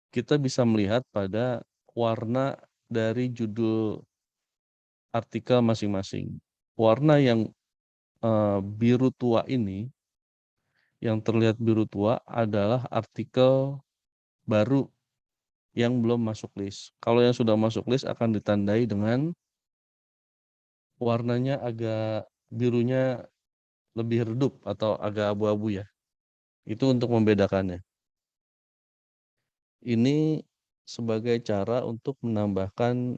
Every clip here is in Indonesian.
kita bisa melihat pada warna dari judul artikel masing-masing. Warna yang biru tua ini, yang terlihat biru tua adalah artikel baru yang belum masuk list. Kalau yang sudah masuk list akan ditandai dengan warnanya agak birunya lebih redup atau agak abu-abu ya. Itu untuk membedakannya. Ini sebagai cara untuk menambahkan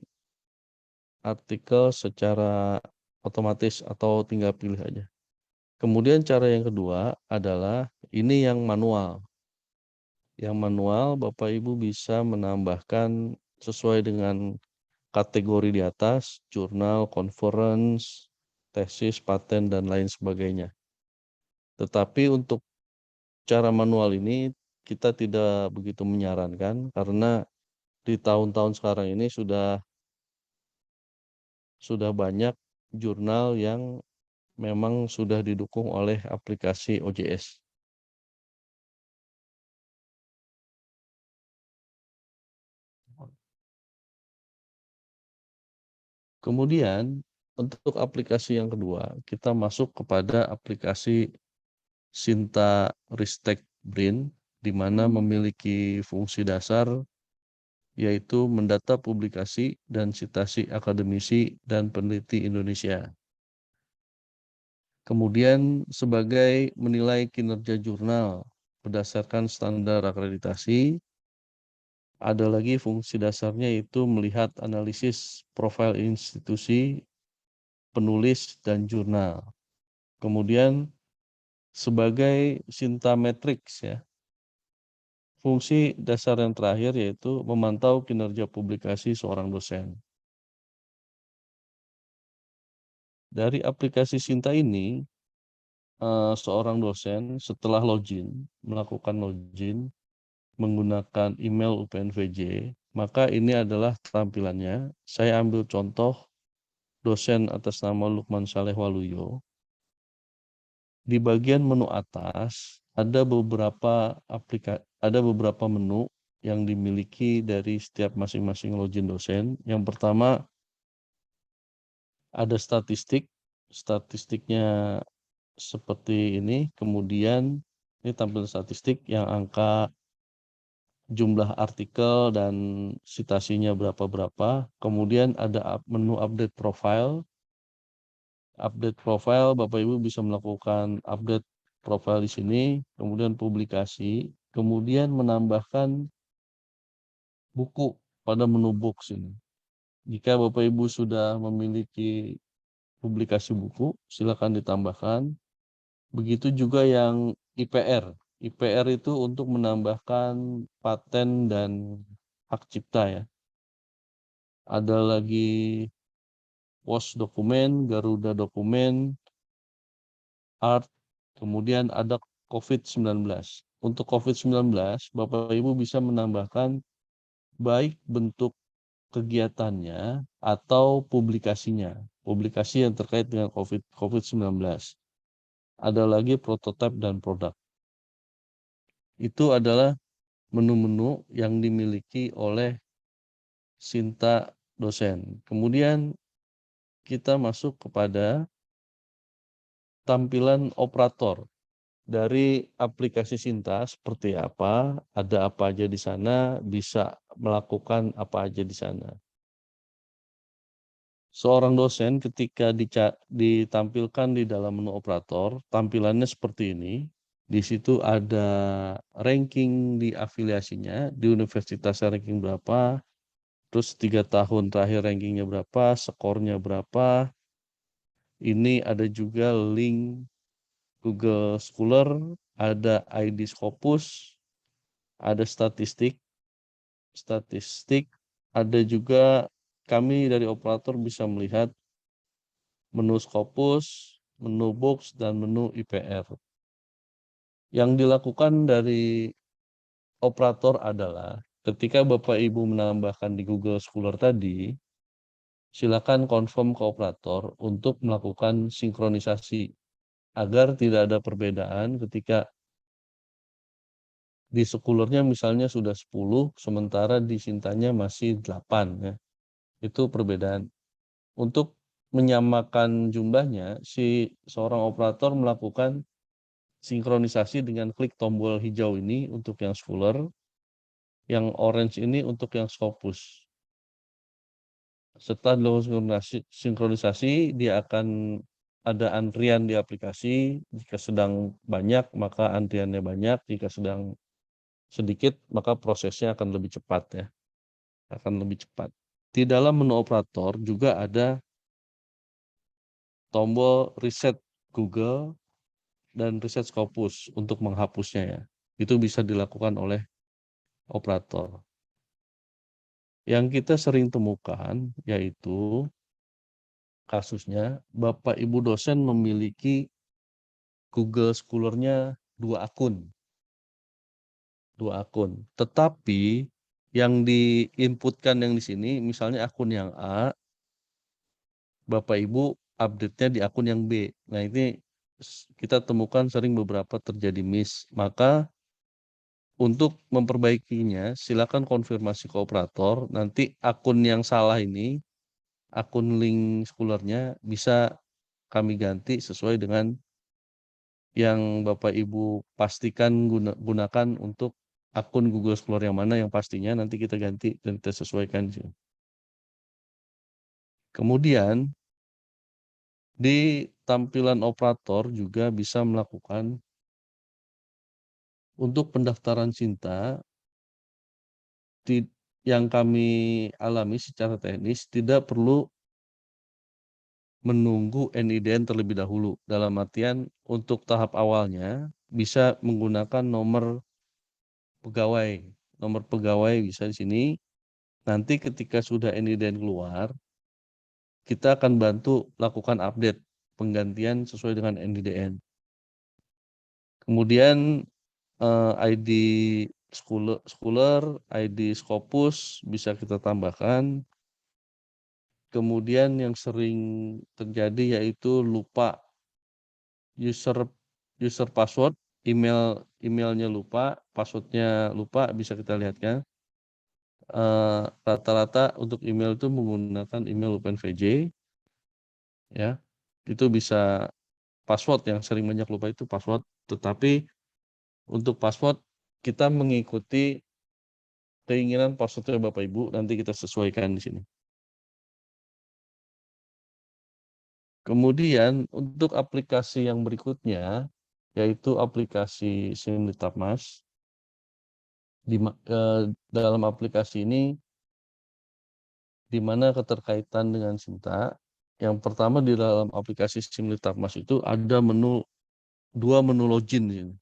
artikel secara otomatis atau tinggal pilih aja. Kemudian cara yang kedua adalah ini yang manual. Yang manual Bapak Ibu bisa menambahkan sesuai dengan kategori di atas, jurnal, conference, tesis, paten, dan lain sebagainya. Tetapi untuk cara manual ini kita tidak begitu menyarankan karena di tahun-tahun sekarang ini sudah banyak jurnal yang memang sudah didukung oleh aplikasi OJS. Kemudian untuk aplikasi yang kedua, kita masuk kepada aplikasi Sinta Ristek Brin, di mana memiliki fungsi dasar yaitu mendata publikasi dan citasi akademisi dan peneliti Indonesia. Kemudian sebagai menilai kinerja jurnal berdasarkan standar akreditasi, ada lagi fungsi dasarnya yaitu melihat analisis profil institusi, penulis, dan jurnal. Kemudian sebagai Sinta Matrix ya, fungsi dasar yang terakhir yaitu memantau kinerja publikasi seorang dosen. Dari aplikasi Sinta ini, seorang dosen setelah melakukan login menggunakan email UPNVJ, maka ini adalah tampilannya. Saya ambil contoh dosen atas nama Lukman Saleh Waluyo. Di bagian menu atas ada beberapa menu yang dimiliki dari setiap masing-masing login dosen. Yang pertama ada statistiknya seperti ini. Kemudian ini tampil statistik yang angka jumlah artikel dan citasinya berapa-berapa. Kemudian ada menu update profile. Update profile, Bapak Ibu bisa melakukan update profile di sini, kemudian publikasi, kemudian menambahkan buku pada menu box ini. Jika Bapak Ibu sudah memiliki publikasi buku, silakan ditambahkan. Begitu juga yang IPR. IPR itu untuk menambahkan paten dan hak cipta ya. Ada lagi POS dokumen, Garuda dokumen, art, kemudian ada COVID-19. Untuk COVID-19, Bapak Ibu bisa menambahkan baik bentuk kegiatannya atau publikasinya. Publikasi yang terkait dengan COVID-19. Ada lagi prototipe dan produk. Itu adalah menu-menu yang dimiliki oleh Sinta dosen. Kemudian kita masuk kepada tampilan operator dari aplikasi Sinta seperti apa, ada apa aja di sana, bisa melakukan apa aja di sana. Seorang dosen ketika ditampilkan di dalam menu operator, tampilannya seperti ini. Di situ ada ranking di afiliasinya, di universitasnya ranking berapa, terus 3 tahun terakhir rankingnya berapa, skornya berapa. Ini ada juga link Google Scholar, ada ID Scopus, ada statistik, ada juga kami dari operator bisa melihat menu Scopus, menu box, dan menu IPR. Yang dilakukan dari operator adalah ketika Bapak Ibu menambahkan di Google Scholar tadi, silakan confirm ke operator untuk melakukan sinkronisasi agar tidak ada perbedaan ketika Di schooler-nya misalnya sudah 10, sementara di Sintanya masih 8 ya. Itu perbedaan. Untuk menyamakan jumlahnya, si seorang operator melakukan sinkronisasi dengan klik tombol hijau ini untuk yang schooler, yang orange ini untuk yang Scopus. Setelah dilakukan sinkronisasi, dia akan ada antrian di aplikasi. Jika sedang banyak, maka antriannya banyak. Jika sedang sedikit, maka prosesnya akan lebih cepat ya. Akan lebih cepat. Di dalam menu operator juga ada tombol reset Google dan reset Scopus untuk menghapusnya ya. Itu bisa dilakukan oleh operator. Yang kita sering temukan yaitu kasusnya Bapak Ibu dosen memiliki Google Scholar-nya 2 akun. 2 akun. Tetapi yang diinputkan yang di sini misalnya akun yang A, Bapak Ibu update-nya di akun yang B. Nah, ini kita temukan sering beberapa terjadi miss. Maka untuk memperbaikinya, silakan konfirmasi ke operator. Nanti akun yang salah ini, akun link Scholar-nya bisa kami ganti sesuai dengan yang Bapak Ibu pastikan gunakan untuk akun Google Scholar yang mana yang pastinya nanti kita ganti dan kita sesuaikan. Kemudian di tampilan operator juga bisa melakukan untuk pendaftaran Cinta yang kami alami secara teknis tidak perlu menunggu NIDN terlebih dahulu. Dalam artian untuk tahap awalnya bisa menggunakan nomor pegawai. Nomor pegawai bisa di sini. Nanti ketika sudah NIDN keluar, kita akan bantu lakukan update penggantian sesuai dengan NIDN. Kemudian ID Scholar, ID Scopus bisa kita tambahkan. Kemudian yang sering terjadi yaitu lupa user password, emailnya lupa, passwordnya lupa, bisa kita lihat kan. Rata-rata untuk email itu menggunakan email OpenVJ, ya. Itu bisa password yang sering banyak lupa itu password. Tetapi untuk password kita mengikuti keinginan passwordnya Bapak Ibu, nanti kita sesuaikan di sini. Kemudian untuk aplikasi yang berikutnya, yaitu aplikasi Simlitapmas. Dalam aplikasi ini, di mana keterkaitan dengan Sinta. Yang pertama di dalam aplikasi Simlitapmas itu ada dua menu login.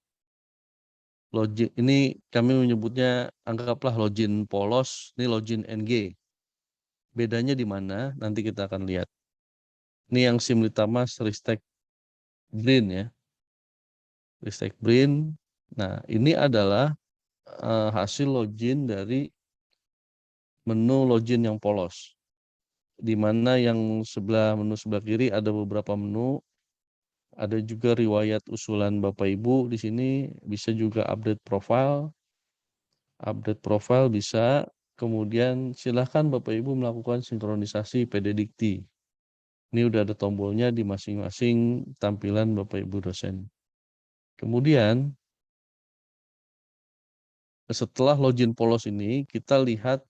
Login ini kami menyebutnya, anggaplah login polos, ini login NG. Bedanya di mana? Nanti kita akan lihat. Ini yang Simlitapmas Ristek Brain ya. Ristek Brain. Nah, ini adalah hasil login dari menu login yang polos. Di mana yang menu sebelah kiri ada beberapa menu. Ada juga riwayat usulan Bapak Ibu di sini, bisa juga update profile. Update profile bisa, kemudian silahkan Bapak Ibu melakukan sinkronisasi PD Dikti. Ini udah ada tombolnya di masing-masing tampilan Bapak Ibu dosen. Kemudian setelah login polos ini, kita lihat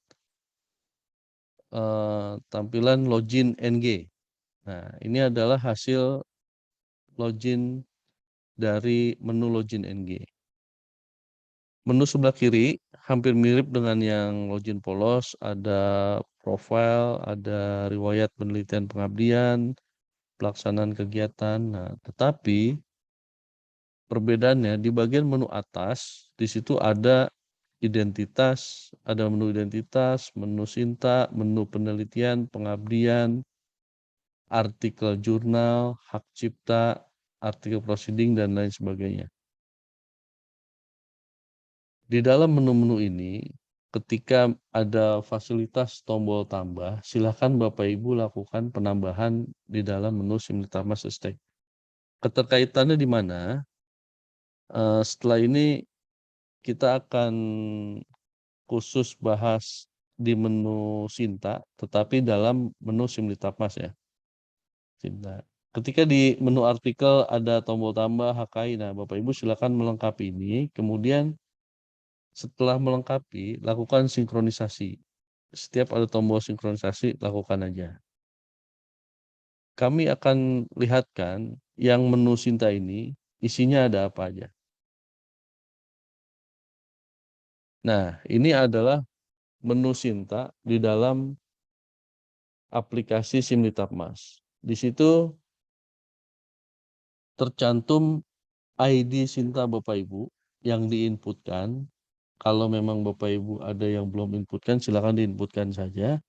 tampilan login NG. Nah, ini adalah hasil login dari menu login NG. Menu sebelah kiri hampir mirip dengan yang login polos, ada profile, ada riwayat penelitian pengabdian, pelaksanaan kegiatan. Nah, tetapi perbedaannya di bagian menu atas, di situ ada identitas, ada menu identitas, menu Sinta, menu penelitian, pengabdian, artikel jurnal, hak cipta, artikel proceeding, dan lain sebagainya. Di dalam menu-menu ini, ketika ada fasilitas tombol tambah, silakan Bapak Ibu lakukan penambahan di dalam menu Simultaneous Stack. Keterkaitannya di mana? Setelah ini kita akan khusus bahas di menu Sinta, tetapi dalam menu Simlitapmas ya, Sinta. Ketika di menu artikel ada tombol tambah HKI, nah Bapak Ibu silakan melengkapi ini, kemudian setelah melengkapi, lakukan sinkronisasi. Setiap ada tombol sinkronisasi, lakukan aja. Kami akan lihatkan yang menu Sinta ini, isinya ada apa aja. Nah, ini adalah menu Sinta di dalam aplikasi Simlitapmas. Di situ tercantum ID Sinta Bapak Ibu yang diinputkan. Kalau memang Bapak Ibu ada yang belum inputkan, silakan diinputkan saja.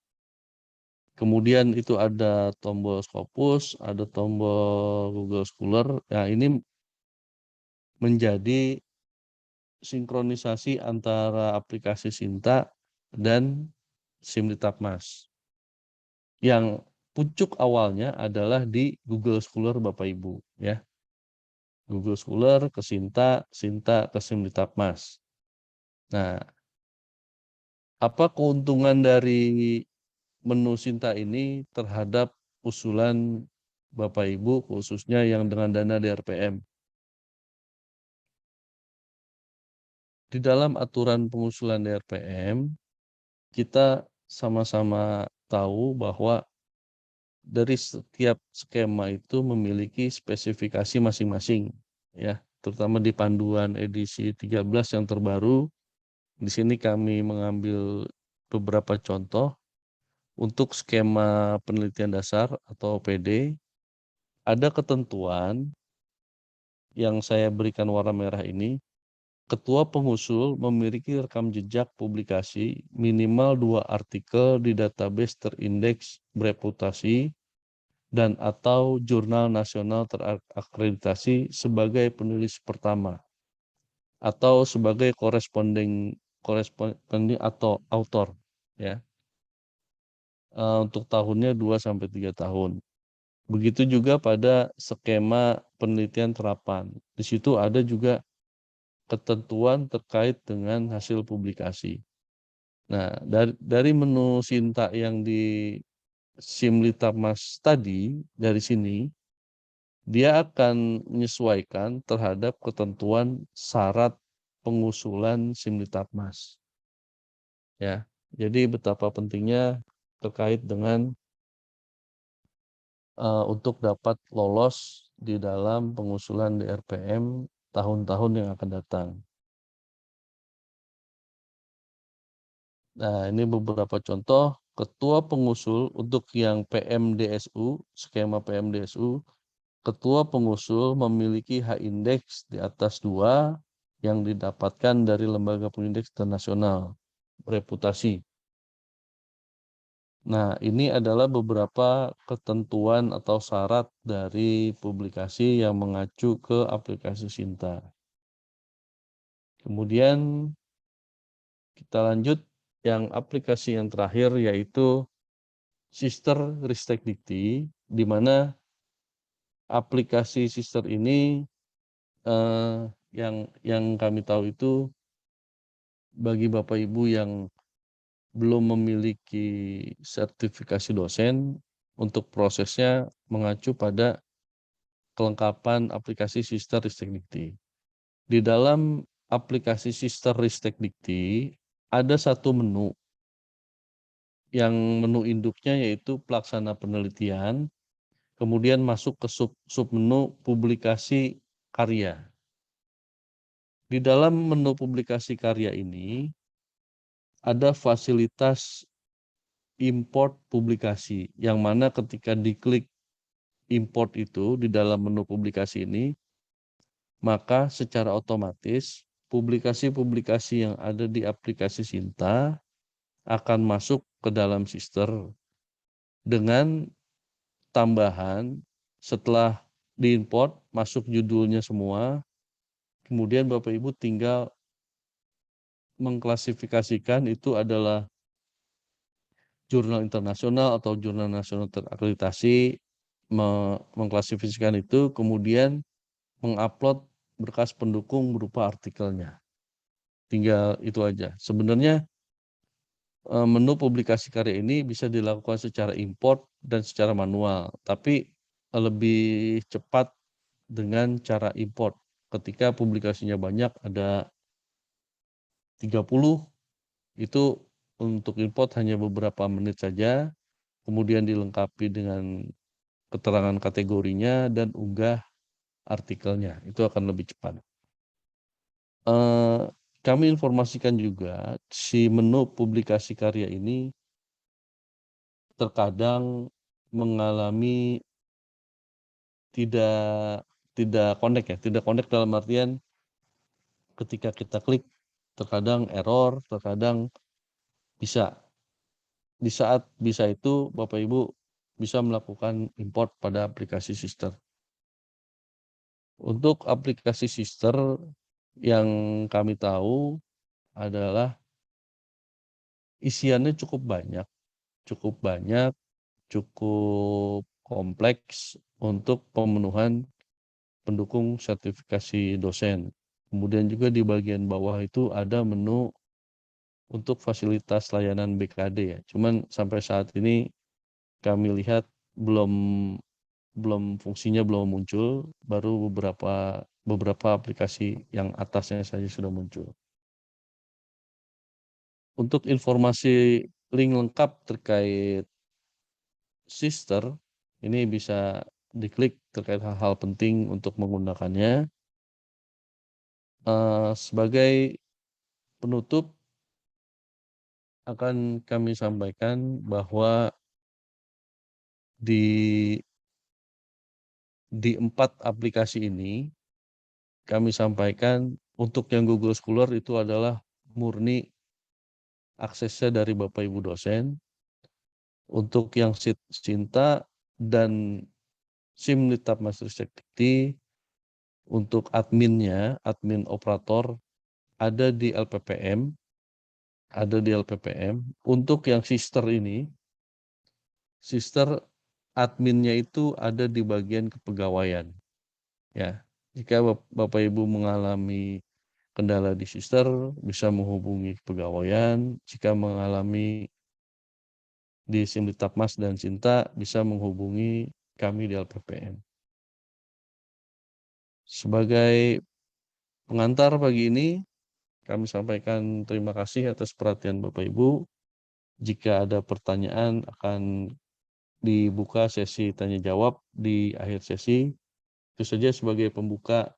Kemudian itu ada tombol Scopus, ada tombol Google Scholar. Nah, ini menjadi sinkronisasi antara aplikasi Sinta dan Simlitapmas. Yang pucuk awalnya adalah di Google Scholar Bapak Ibu ya. Google Scholar ke Sinta, Sinta ke Simlitapmas. Nah, apa keuntungan dari menu Sinta ini terhadap usulan Bapak Ibu khususnya yang dengan dana DRPM? Di dalam aturan pengusulan DRPM, kita sama-sama tahu bahwa dari setiap skema itu memiliki spesifikasi masing-masing ya, terutama di panduan edisi 13 yang terbaru. Di sini kami mengambil beberapa contoh untuk skema penelitian dasar atau PD. Ada ketentuan yang saya berikan warna merah ini. Ketua pengusul memiliki rekam jejak publikasi minimal 2 artikel di database terindeks bereputasi dan atau jurnal nasional terakreditasi sebagai penulis pertama atau sebagai koresponding atau autor ya. Untuk tahunnya 2 sampai 3 tahun. Begitu juga pada skema penelitian terapan. Di situ ada juga ketentuan terkait dengan hasil publikasi. Nah, dari menu Sinta yang di Simlitapmas tadi, dari sini, dia akan menyesuaikan terhadap ketentuan syarat pengusulan Simlitapmas. Ya, jadi betapa pentingnya terkait dengan untuk dapat lolos di dalam pengusulan DRPM tahun-tahun yang akan datang. Nah, ini beberapa contoh ketua pengusul untuk yang PMDSU, skema PMDSU, ketua pengusul memiliki H-indeks di atas 2 yang didapatkan dari lembaga pengindeks internasional reputasi. Nah, ini adalah beberapa ketentuan atau syarat dari publikasi yang mengacu ke aplikasi Sinta. Kemudian kita lanjut yang aplikasi yang terakhir yaitu Sister Ristek Dikti, di mana aplikasi Sister ini yang kami tahu itu bagi Bapak Ibu yang belum memiliki sertifikasi dosen, untuk prosesnya mengacu pada kelengkapan aplikasi Sister Ristek Dikti. Di dalam aplikasi Sister Ristek Dikti ada satu menu yang menu induknya yaitu pelaksana penelitian, kemudian masuk ke submenu publikasi karya. Di dalam menu publikasi karya ini ada fasilitas import publikasi, yang mana ketika diklik import itu di dalam menu publikasi ini, maka secara otomatis publikasi-publikasi yang ada di aplikasi Sinta akan masuk ke dalam Sister dengan tambahan setelah diimport masuk judulnya semua, kemudian Bapak Ibu tinggal mengklasifikasikan itu adalah jurnal internasional atau jurnal nasional terakreditasi, mengklasifikasikan itu, kemudian mengupload berkas pendukung berupa artikelnya. tinggal itu aja. Sebenarnya menu publikasi karya ini bisa dilakukan secara import dan secara manual, tapi lebih cepat dengan cara import. Ketika publikasinya banyak, ada 30, itu untuk import hanya beberapa menit saja, kemudian dilengkapi dengan keterangan kategorinya dan unggah artikelnya, itu akan lebih cepat. Kami informasikan juga si menu publikasi karya ini terkadang mengalami tidak tidak connect dalam artian ketika kita klik terkadang error, terkadang bisa. Di saat bisa itu Bapak Ibu bisa melakukan import pada aplikasi Sister. Untuk aplikasi Sister yang kami tahu adalah isiannya cukup banyak, cukup kompleks untuk pemenuhan pendukung sertifikasi dosen. Kemudian juga di bagian bawah itu ada menu untuk fasilitas layanan BKD ya. Cuman sampai saat ini kami lihat belum fungsinya belum muncul, baru beberapa aplikasi yang atasnya saja sudah muncul. Untuk informasi link lengkap terkait Sister, ini bisa diklik terkait hal-hal penting untuk menggunakannya. Sebagai penutup akan kami sampaikan bahwa di 4 aplikasi ini kami sampaikan untuk yang Google Scholar itu adalah murni aksesnya dari Bapak Ibu dosen. Untuk yang Sinta dan Simlitab Masristekdikti untuk adminnya, admin operator ada di LPPM, Untuk yang Sister ini, Sister adminnya itu ada di bagian kepegawaian. Ya, jika Bapak Ibu mengalami kendala di Sister, bisa menghubungi kepegawaian. Jika mengalami di Simlitab Mas dan Sinta, bisa menghubungi kami di LPPM. Sebagai pengantar pagi ini, kami sampaikan terima kasih atas perhatian Bapak Ibu. Jika ada pertanyaan akan dibuka sesi tanya jawab di akhir sesi. Itu saja sebagai pembuka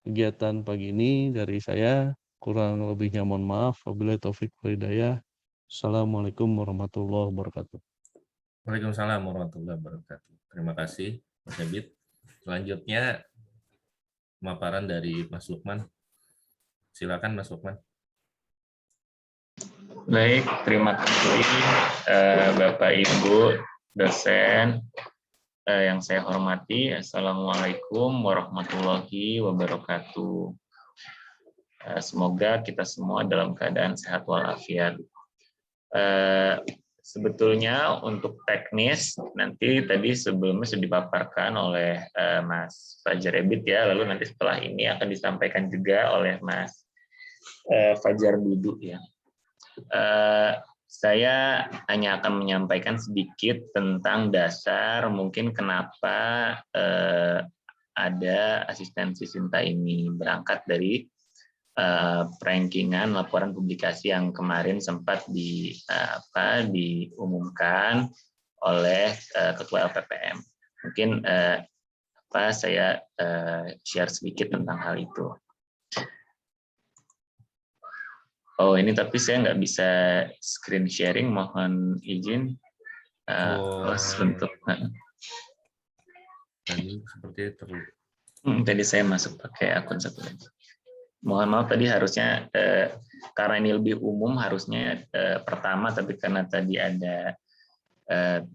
kegiatan pagi ini dari saya. Kurang lebihnya mohon maaf. Wabillahi taufik wal hidayah. Assalamualaikum warahmatullahi wabarakatuh. Waalaikumsalam warahmatullahi wabarakatuh. Terima kasih, Mas Ebit. Selanjutnya, pemaparan dari Mas Lukman. Silakan, Mas Lukman. Baik, terima kasih Bapak Ibu dosen yang saya hormati. Assalamualaikum warahmatullahi wabarakatuh. Semoga kita semua dalam keadaan sehat walafiat. Sebetulnya untuk teknis nanti tadi sebelumnya sudah dipaparkan oleh Mas Fajar Ebit ya, lalu nanti setelah ini akan disampaikan juga oleh Mas Fajar Dudu ya. Saya hanya akan menyampaikan sedikit tentang dasar mungkin kenapa ada asistensi Sinta ini, berangkat dari rankingan laporan publikasi yang kemarin sempat diumumkan oleh Ketua LPPM. Mungkin saya share sedikit tentang hal itu. Oh, ini tapi saya nggak bisa screen sharing, mohon izin. Bentuk. Tadi seperti terlalu. Tadi saya masuk pakai akun satu lagi. Mohon maaf tadi harusnya karena ini lebih umum harusnya pertama, tapi karena tadi ada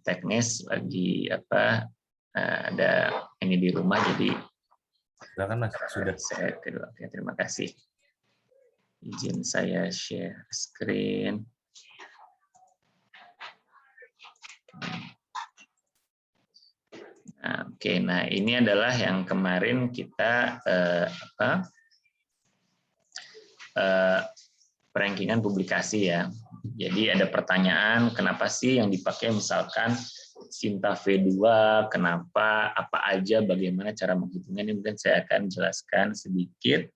teknis lagi ada ini di rumah, jadi Silakan Mas, sudah. Saya terima kasih. Izin saya share screen. Oke, nah ini adalah yang kemarin kita rankingan publikasi ya. Jadi ada pertanyaan, kenapa sih yang dipakai misalkan Sinta V2, kenapa, apa aja, bagaimana cara menghitungnya, ini mungkin saya akan jelaskan sedikit.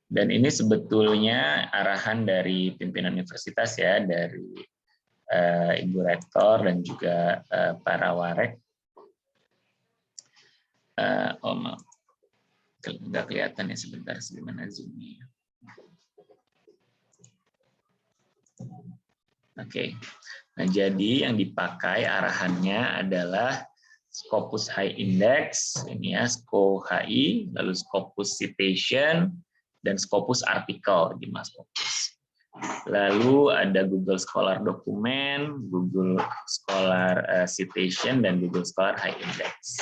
Dan ini sebetulnya arahan dari pimpinan universitas ya, dari Ibu Rektor dan juga para warek. Nggak kelihatan ya, sebentar, gimana zoom-nya. Oke. Nah, jadi yang dipakai arahannya adalah Scopus High Index, ini ya, SCO-HI, lalu Scopus Citation, dan Scopus Article di Mas Scopus. Lalu ada Google Scholar Dokumen, Google Scholar Citation, dan Google Scholar High Index.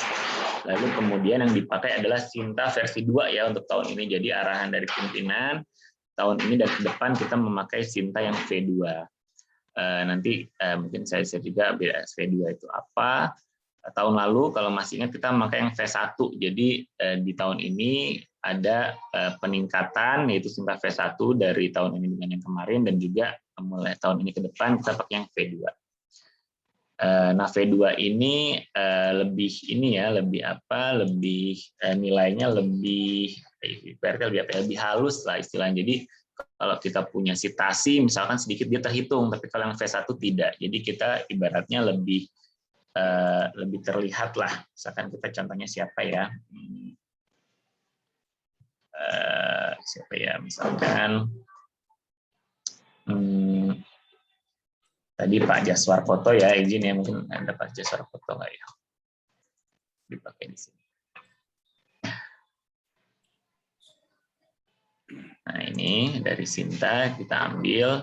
Lalu kemudian yang dipakai adalah Sinta versi 2 ya untuk tahun ini. Jadi arahan dari pimpinan tahun ini dan ke depan kita memakai Sinta yang V2. Nanti mungkin saya share juga V2 itu apa. Tahun lalu kalau masih ingat kita memakai yang V1. Jadi di tahun ini ada peningkatan yaitu Sinta V1 dari tahun ini dengan yang kemarin, dan juga mulai tahun ini ke depan kita pakai yang V2. Nah, V2 ini lebih ini ya, lebih apa? Lebih nilainya lebih lebih halus lah istilahnya. Jadi kalau kita punya sitasi misalkan sedikit dia terhitung, tapi kalau yang V1 tidak. Jadi kita ibaratnya lebih terlihat lah. Misalkan kita contohnya siapa ya? Siapa ya? Misalkan tadi Pak Jaswar Foto ya, izin ya, mungkin ada Pak Jaswar Foto nggak ya? Dipakai di sini. Nah, ini dari Sinta kita ambil.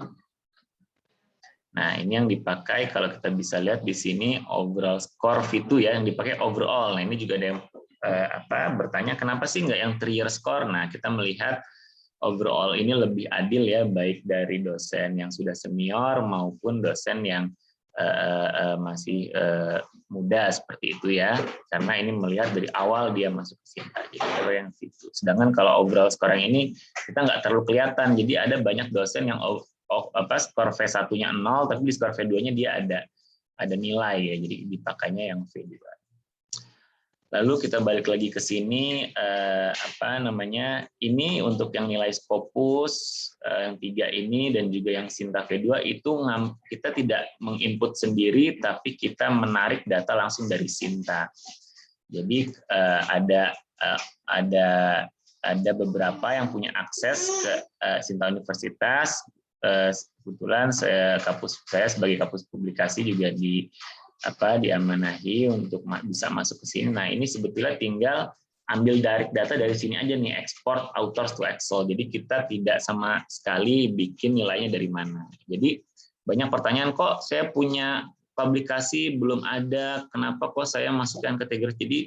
Nah, ini yang dipakai kalau kita bisa lihat di sini overall score V2 ya, yang dipakai overall. Nah, ini juga ada yang bertanya kenapa sih nggak yang 3-year score? Nah, kita melihat overall ini lebih adil ya, baik dari dosen yang sudah senior maupun dosen yang masih muda seperti itu ya, karena ini melihat dari awal dia masuk ke Sinta. Jadi kalau yang itu. Sedangkan kalau overall score yang ini kita nggak terlalu kelihatan. Jadi ada banyak dosen yang skor V1-nya 0, tapi di skor V2-nya dia ada nilai ya. Jadi dipakainya yang V2. Lalu kita balik lagi ke sini, ini untuk yang nilai Scopus yang 3 ini dan juga yang Sinta V2 itu kita tidak menginput sendiri, tapi kita menarik data langsung dari Sinta. Jadi ada beberapa yang punya akses ke Sinta Universitas. Kebetulan saya sebagai kapus publikasi juga diamanahi untuk bisa masuk ke sini. Nah, ini sebetulnya tinggal ambil direct data dari sini aja nih, export authors to Excel. Jadi kita tidak sama sekali bikin nilainya dari mana. Jadi banyak pertanyaan, kok saya punya publikasi belum ada, kenapa kok saya masukkan kategori. Jadi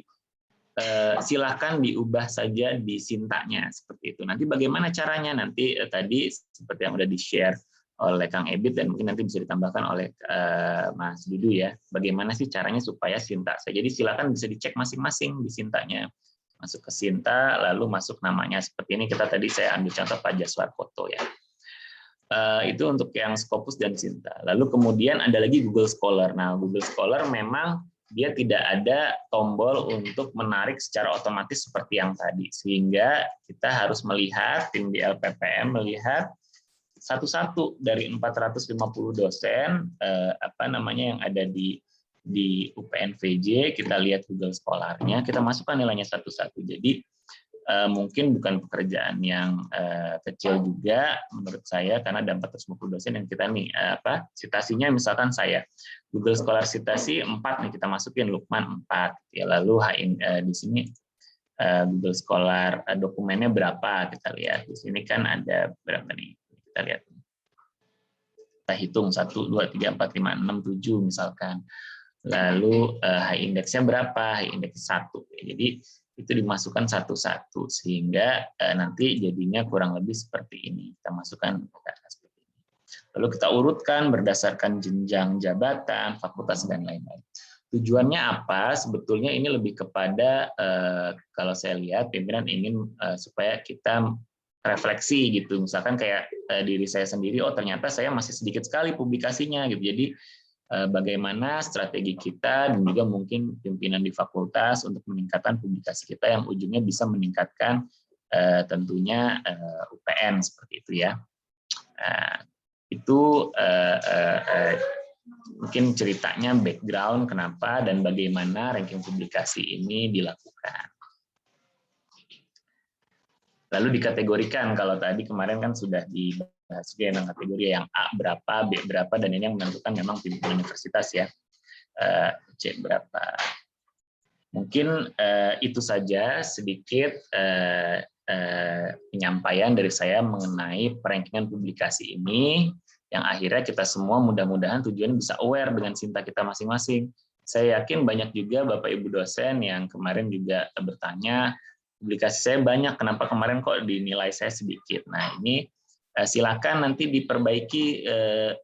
silahkan diubah saja di Sintanya seperti itu. Nanti bagaimana caranya? Nanti tadi seperti yang sudah di-share oleh Kang Ebit dan mungkin nanti bisa ditambahkan oleh Mas Dudu ya. Bagaimana sih caranya supaya Sinta? Jadi silakan bisa dicek masing-masing di Sintanya. Masuk ke Sinta, lalu masuk namanya seperti ini. Kita tadi saya ambil contoh Pak Jaswar Foto ya. Itu untuk yang Scopus dan Sinta. Lalu kemudian ada lagi Google Scholar. Nah, Google Scholar memang dia tidak ada tombol untuk menarik secara otomatis seperti yang tadi. Sehingga kita harus melihat, tim di LPPM melihat satu-satu dari 450 dosen yang ada di UPN VJ, kita lihat Google Scholar-nya, kita masukkan nilainya satu-satu. Jadi mungkin bukan pekerjaan yang kecil juga menurut saya, karena ada 450 dosen yang kita citasinya misalkan saya Google Scholar citasi 4 nih, kita masukin Lukman 4 ya. Lalu di sini Google Scholar dokumennya berapa, kita lihat di sini kan ada berapa nih. Kita lihat, kita hitung 1, 2, 3, 4, 5, 6, 7 misalkan. Lalu high index-nya berapa? High index 1. Jadi itu dimasukkan satu-satu sehingga nanti jadinya kurang lebih seperti ini. Kita masukkan data seperti ini. Lalu kita urutkan berdasarkan jenjang jabatan, fakultas dan lain-lain. Tujuannya apa? Sebetulnya ini lebih kepada kalau saya lihat pimpinan ingin supaya kita refleksi gitu. Misalkan kayak diri saya sendiri, oh ternyata saya masih sedikit sekali publikasinya gitu. Jadi bagaimana strategi kita dan juga mungkin pimpinan di fakultas untuk meningkatkan publikasi kita yang ujungnya bisa meningkatkan tentunya UPN seperti itu ya. Itu mungkin ceritanya background kenapa dan bagaimana ranking publikasi ini dilakukan. Lalu dikategorikan, kalau tadi kemarin kan sudah dibahas juga yang kategori yang A berapa, B berapa, dan ini yang menentukan memang pimpinan universitas ya, C berapa. Mungkin itu saja sedikit penyampaian dari saya mengenai perankingan publikasi ini, yang akhirnya kita semua mudah-mudahan tujuannya bisa aware dengan Sinta kita masing-masing. Saya yakin banyak juga Bapak Ibu dosen yang kemarin juga bertanya, publikasi saya banyak, kenapa kemarin kok dinilai saya sedikit. Nah ini silakan nanti diperbaiki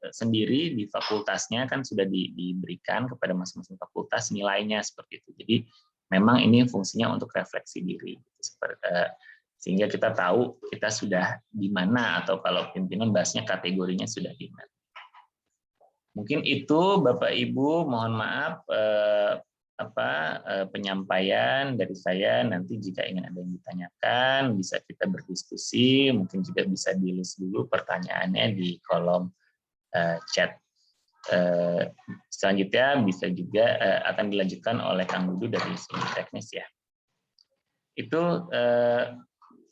sendiri di fakultasnya, kan sudah diberikan kepada masing-masing fakultas nilainya seperti itu. Jadi memang ini fungsinya untuk refleksi diri, sehingga kita tahu kita sudah di mana, atau kalau pimpinan bahasnya kategorinya sudah di mana. Mungkin itu Bapak Ibu, mohon maaf penyampaian dari saya. Nanti jika ingin ada yang ditanyakan bisa kita berdiskusi, mungkin juga bisa di-list dulu pertanyaannya di kolom chat. Selanjutnya bisa juga akan dilanjutkan oleh Kang Dudu dari sini teknis ya. Itu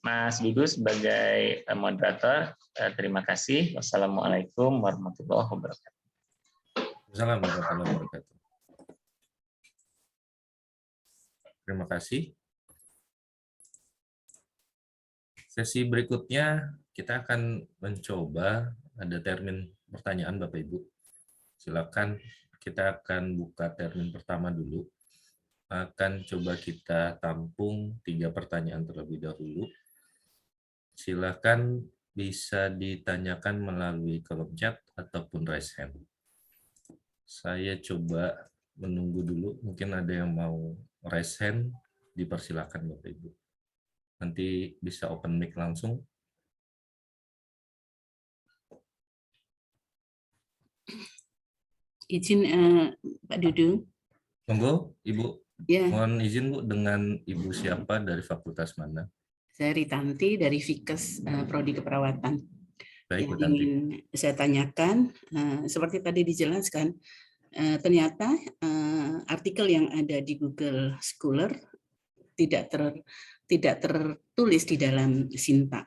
Mas Dudu sebagai moderator. Terima kasih. Wassalamualaikum warahmatullahi wabarakatuh. Assalamualaikum warahmatullahi wabarakatuh. Terima kasih. Sesi berikutnya kita akan mencoba ada termin pertanyaan Bapak Ibu. Silakan, kita akan buka termin pertama dulu. Akan coba kita tampung 3 pertanyaan terlebih dahulu. Silakan bisa ditanyakan melalui kolom chat ataupun raise hand. Saya coba menunggu dulu, mungkin ada yang mau raise hand, dipersilakan Bapak Ibu. Nanti bisa open mic langsung. Izin Pak Dudu. Monggo, Ibu. Ya. Mohon izin Bu, dengan Ibu siapa, dari fakultas mana? Saya Ritanti dari Fikes Prodi Keperawatan. Baik, Yang Bu Tanti. ingin saya tanyakan, seperti tadi dijelaskan, ternyata artikel yang ada di Google Scholar tidak tertulis di dalam Sinta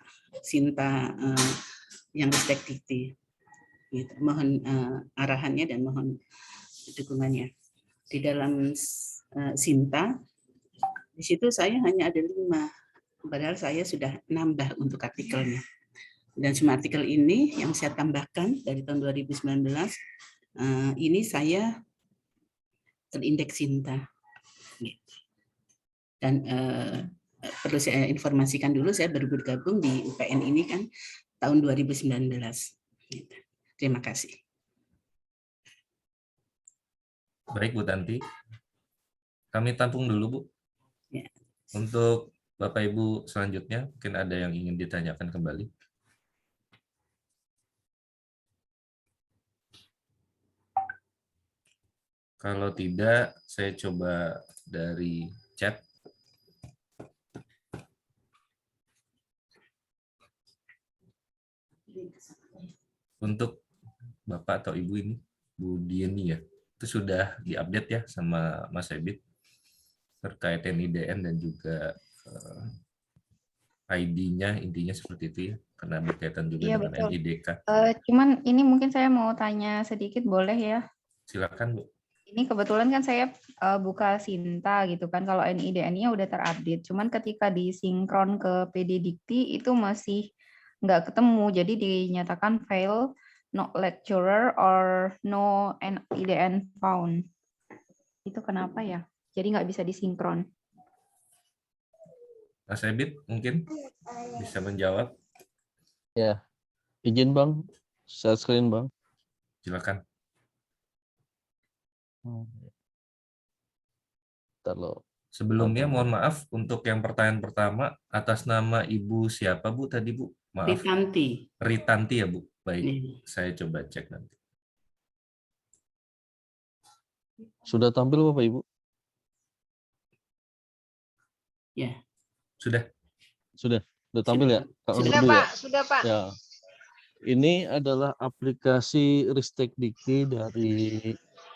yang respectivity. Gitu. Mohon arahannya dan mohon dukungannya. Di dalam Sinta, di situ saya hanya ada 5, padahal saya sudah nambah untuk artikelnya. Dan semua artikel ini yang saya tambahkan dari tahun 2019, ini saya terindeks Sinta. Dan perlu saya informasikan dulu, saya baru bergabung di UPN ini kan tahun 2019. Terima kasih. Baik, Bu Tanti. Kami tampung dulu, Bu. Ya. Untuk Bapak Ibu selanjutnya, mungkin ada yang ingin ditanyakan kembali. Kalau tidak, saya coba dari chat. Untuk Bapak atau Ibu ini, Bu Dieni ya, itu sudah diupdate ya sama Mas Ebit terkait NIDN dan juga ID-nya, intinya seperti itu ya, karena berkaitan juga Iya, dengan betul. NIDK. Cuman ini mungkin saya mau tanya sedikit, boleh ya? Silakan, Bu. Ini kebetulan kan saya buka Sinta gitu kan, kalau NIDN-nya udah terupdate. Cuman ketika disinkron ke PD Dikti itu masih nggak ketemu, jadi dinyatakan fail, no lecturer or no NIDN found. Itu kenapa ya? Jadi nggak bisa disinkron. Mas Ebit mungkin bisa menjawab. Ya, izin Bang, share screen Bang. Silakan. Ntar lo Sebelumnya mohon maaf untuk yang pertanyaan pertama atas nama Ibu siapa Bu tadi Bu? Maaf. Ritanti. Ritanti ya Bu. Baik, Nih. saya coba cek nanti. Sudah tampil Bapak Ibu? Ya. Sudah. Sudah tampil ya? Kak Sudah, Nurdu ya? Sudah Pak. Ya. Ini adalah aplikasi Ristek Dikti dari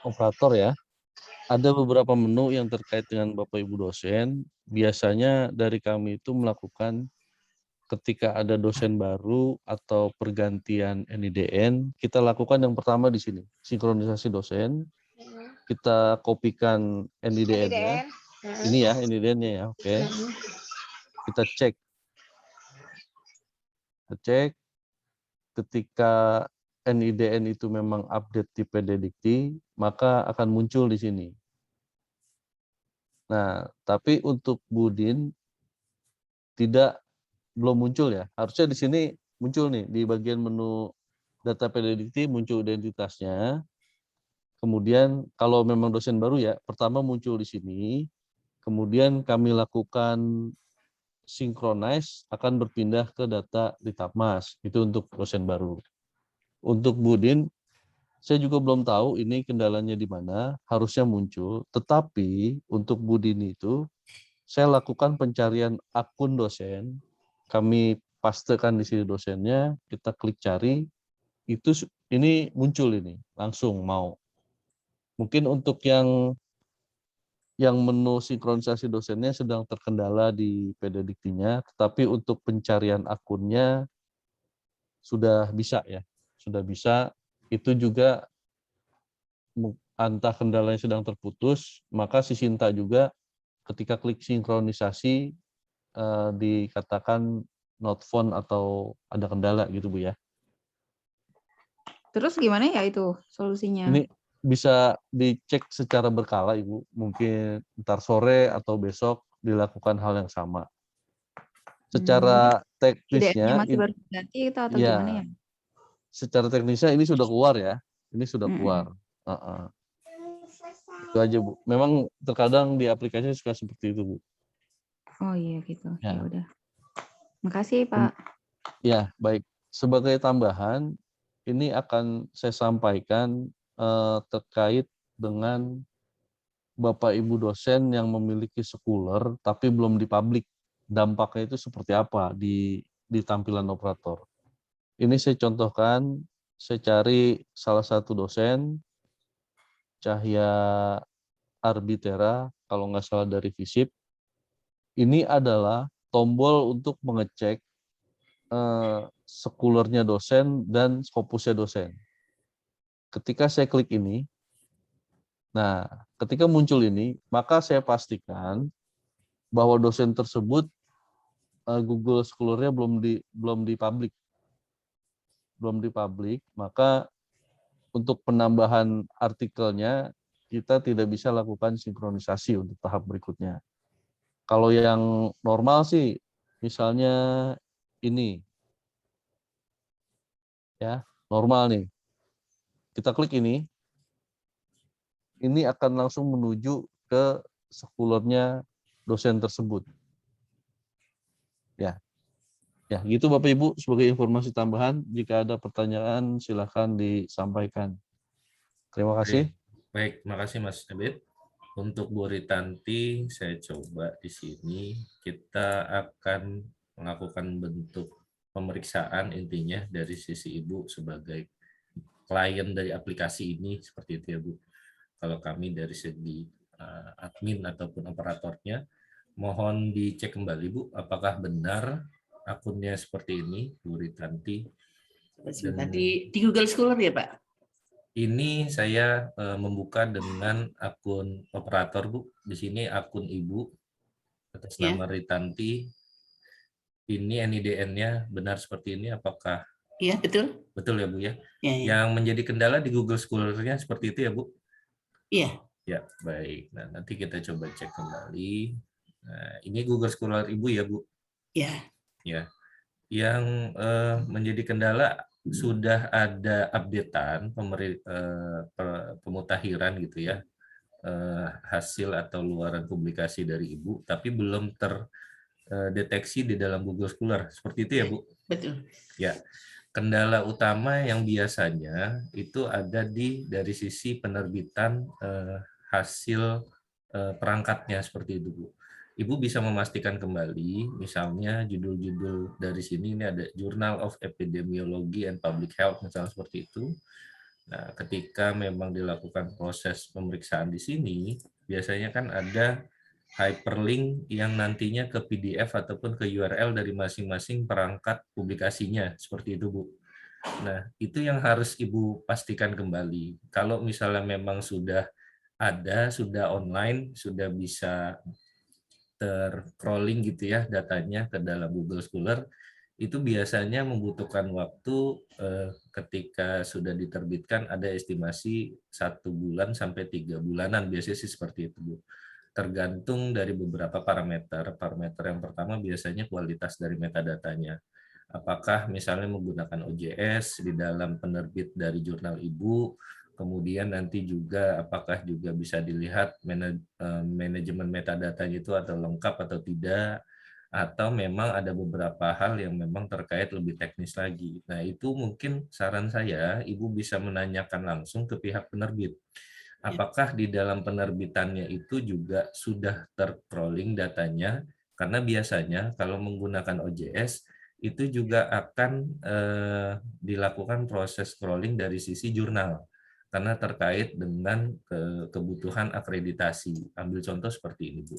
operator ya. Ada beberapa menu yang terkait dengan Bapak Ibu dosen. Biasanya dari kami itu melakukan ketika ada dosen baru atau pergantian NIDN, kita lakukan yang pertama di sini, sinkronisasi dosen. Kita kopikan NIDN-nya. Ini ya NIDN-nya ya, oke. Kita cek. Ketika NIDN itu memang update di PD Dikti, maka akan muncul di sini. Nah, tapi untuk Budin belum muncul ya. Harusnya di sini muncul nih di bagian menu data PD Dikti muncul identitasnya. Kemudian kalau memang dosen baru ya, pertama muncul di sini. Kemudian kami lakukan synchronize akan berpindah ke data di Tabmas. Itu untuk dosen baru. Untuk Budin saya juga belum tahu ini kendalanya di mana, harusnya muncul. Tetapi untuk Budin itu, saya lakukan pencarian akun dosen, kami pastekan di sini dosennya, kita klik cari, ini muncul ini, langsung mau. Mungkin untuk yang menu sinkronisasi dosennya sedang terkendala di PD Diktinya, tetapi untuk pencarian akunnya sudah bisa ya, sudah bisa. Itu juga entah kendalanya sedang terputus, maka si Sinta juga ketika klik sinkronisasi dikatakan not found atau ada kendala gitu Bu ya. Terus gimana ya itu solusinya? Ini bisa dicek secara berkala Ibu, mungkin ntar sore atau besok dilakukan hal yang sama. Secara teknisnya, masih baru ganti atau gimana ya? Secara teknisnya ini sudah keluar ya, ini sudah keluar. Itu aja Bu. Memang terkadang di aplikasi suka seperti itu Bu. Oh iya gitu. Ya. Ya udah. Makasih Pak. Ya baik. Sebagai tambahan, ini akan saya sampaikan terkait dengan Bapak Ibu dosen yang memiliki schooler tapi belum dipublik. Dampaknya itu seperti apa di tampilan operator. Ini saya contohkan, saya cari salah satu dosen, Cahya Arbitera, kalau nggak salah dari FISIP. Ini adalah tombol untuk mengecek schoolernya dosen dan Scopusnya dosen. Ketika saya klik ini, nah ketika muncul ini, maka saya pastikan bahwa dosen tersebut Google Scholar-nya belum dipublik. Belum dipublik, maka untuk penambahan artikelnya kita tidak bisa lakukan sinkronisasi untuk tahap berikutnya. Kalau yang normal sih, misalnya ini, ya normal nih. Kita klik ini akan langsung menuju ke schooler-nya dosen tersebut. Ya, gitu Bapak Ibu sebagai informasi tambahan. Jika ada pertanyaan silakan disampaikan. Terima kasih. Baik, makasih Mas Abid. Untuk Bu Ritanti, saya coba di sini kita akan melakukan bentuk pemeriksaan intinya dari sisi Ibu sebagai klien dari aplikasi ini seperti itu ya Bu. Kalau kami dari segi admin ataupun operatornya, mohon dicek kembali Bu, apakah benar akunnya seperti ini, Bu Ritanti. Di Google Scholar ya Pak? Ini saya membuka dengan akun operator Bu. Di sini akun Ibu atas nama Ritanti. Ini NIDN-nya benar seperti ini, apakah? Iya betul. Betul ya Bu ya? Ya. Yang menjadi kendala di Google Scholar-nya seperti itu ya Bu? Iya. Ya, baik. Nah, nanti kita coba cek kembali. Nah, ini Google Scholar Ibu ya, Bu? Ya. Ya. Yang menjadi kendala sudah ada updatean pemutakhiran gitu ya. hasil atau luaran publikasi dari Ibu, tapi belum terdeteksi di dalam Google Scholar. Seperti itu ya, Bu? Betul. Ya. Kendala utama yang biasanya itu ada dari sisi penerbitan hasil perangkatnya, seperti itu, Bu. Ibu bisa memastikan kembali, misalnya judul-judul dari sini, ini ada Journal of Epidemiology and Public Health, misalnya seperti itu. Nah, ketika memang dilakukan proses pemeriksaan di sini, biasanya kan ada hyperlink yang nantinya ke PDF ataupun ke URL dari masing-masing perangkat publikasinya, seperti itu, Bu. Nah, itu yang harus Ibu pastikan kembali. Kalau misalnya memang sudah ada, sudah online, sudah bisa tercrolling gitu ya datanya ke dalam Google Scholar, itu biasanya membutuhkan waktu ketika sudah diterbitkan ada estimasi 1 bulan sampai 3 bulanan, biasanya sih seperti itu, Bu. Tergantung dari beberapa parameter. Parameter yang pertama biasanya kualitas dari metadatanya. Apakah misalnya menggunakan OJS di dalam penerbit dari jurnal Ibu, kemudian nanti juga apakah juga bisa dilihat manajemen metadatanya itu atau lengkap atau tidak, atau memang ada beberapa hal yang memang terkait lebih teknis lagi. Nah, itu mungkin saran saya, Ibu bisa menanyakan langsung ke pihak penerbit. Apakah di dalam penerbitannya itu juga sudah tercrolling datanya, karena biasanya kalau menggunakan OJS, itu juga akan dilakukan proses scrolling dari sisi jurnal, karena terkait dengan kebutuhan akreditasi. Ambil contoh seperti ini, Bu.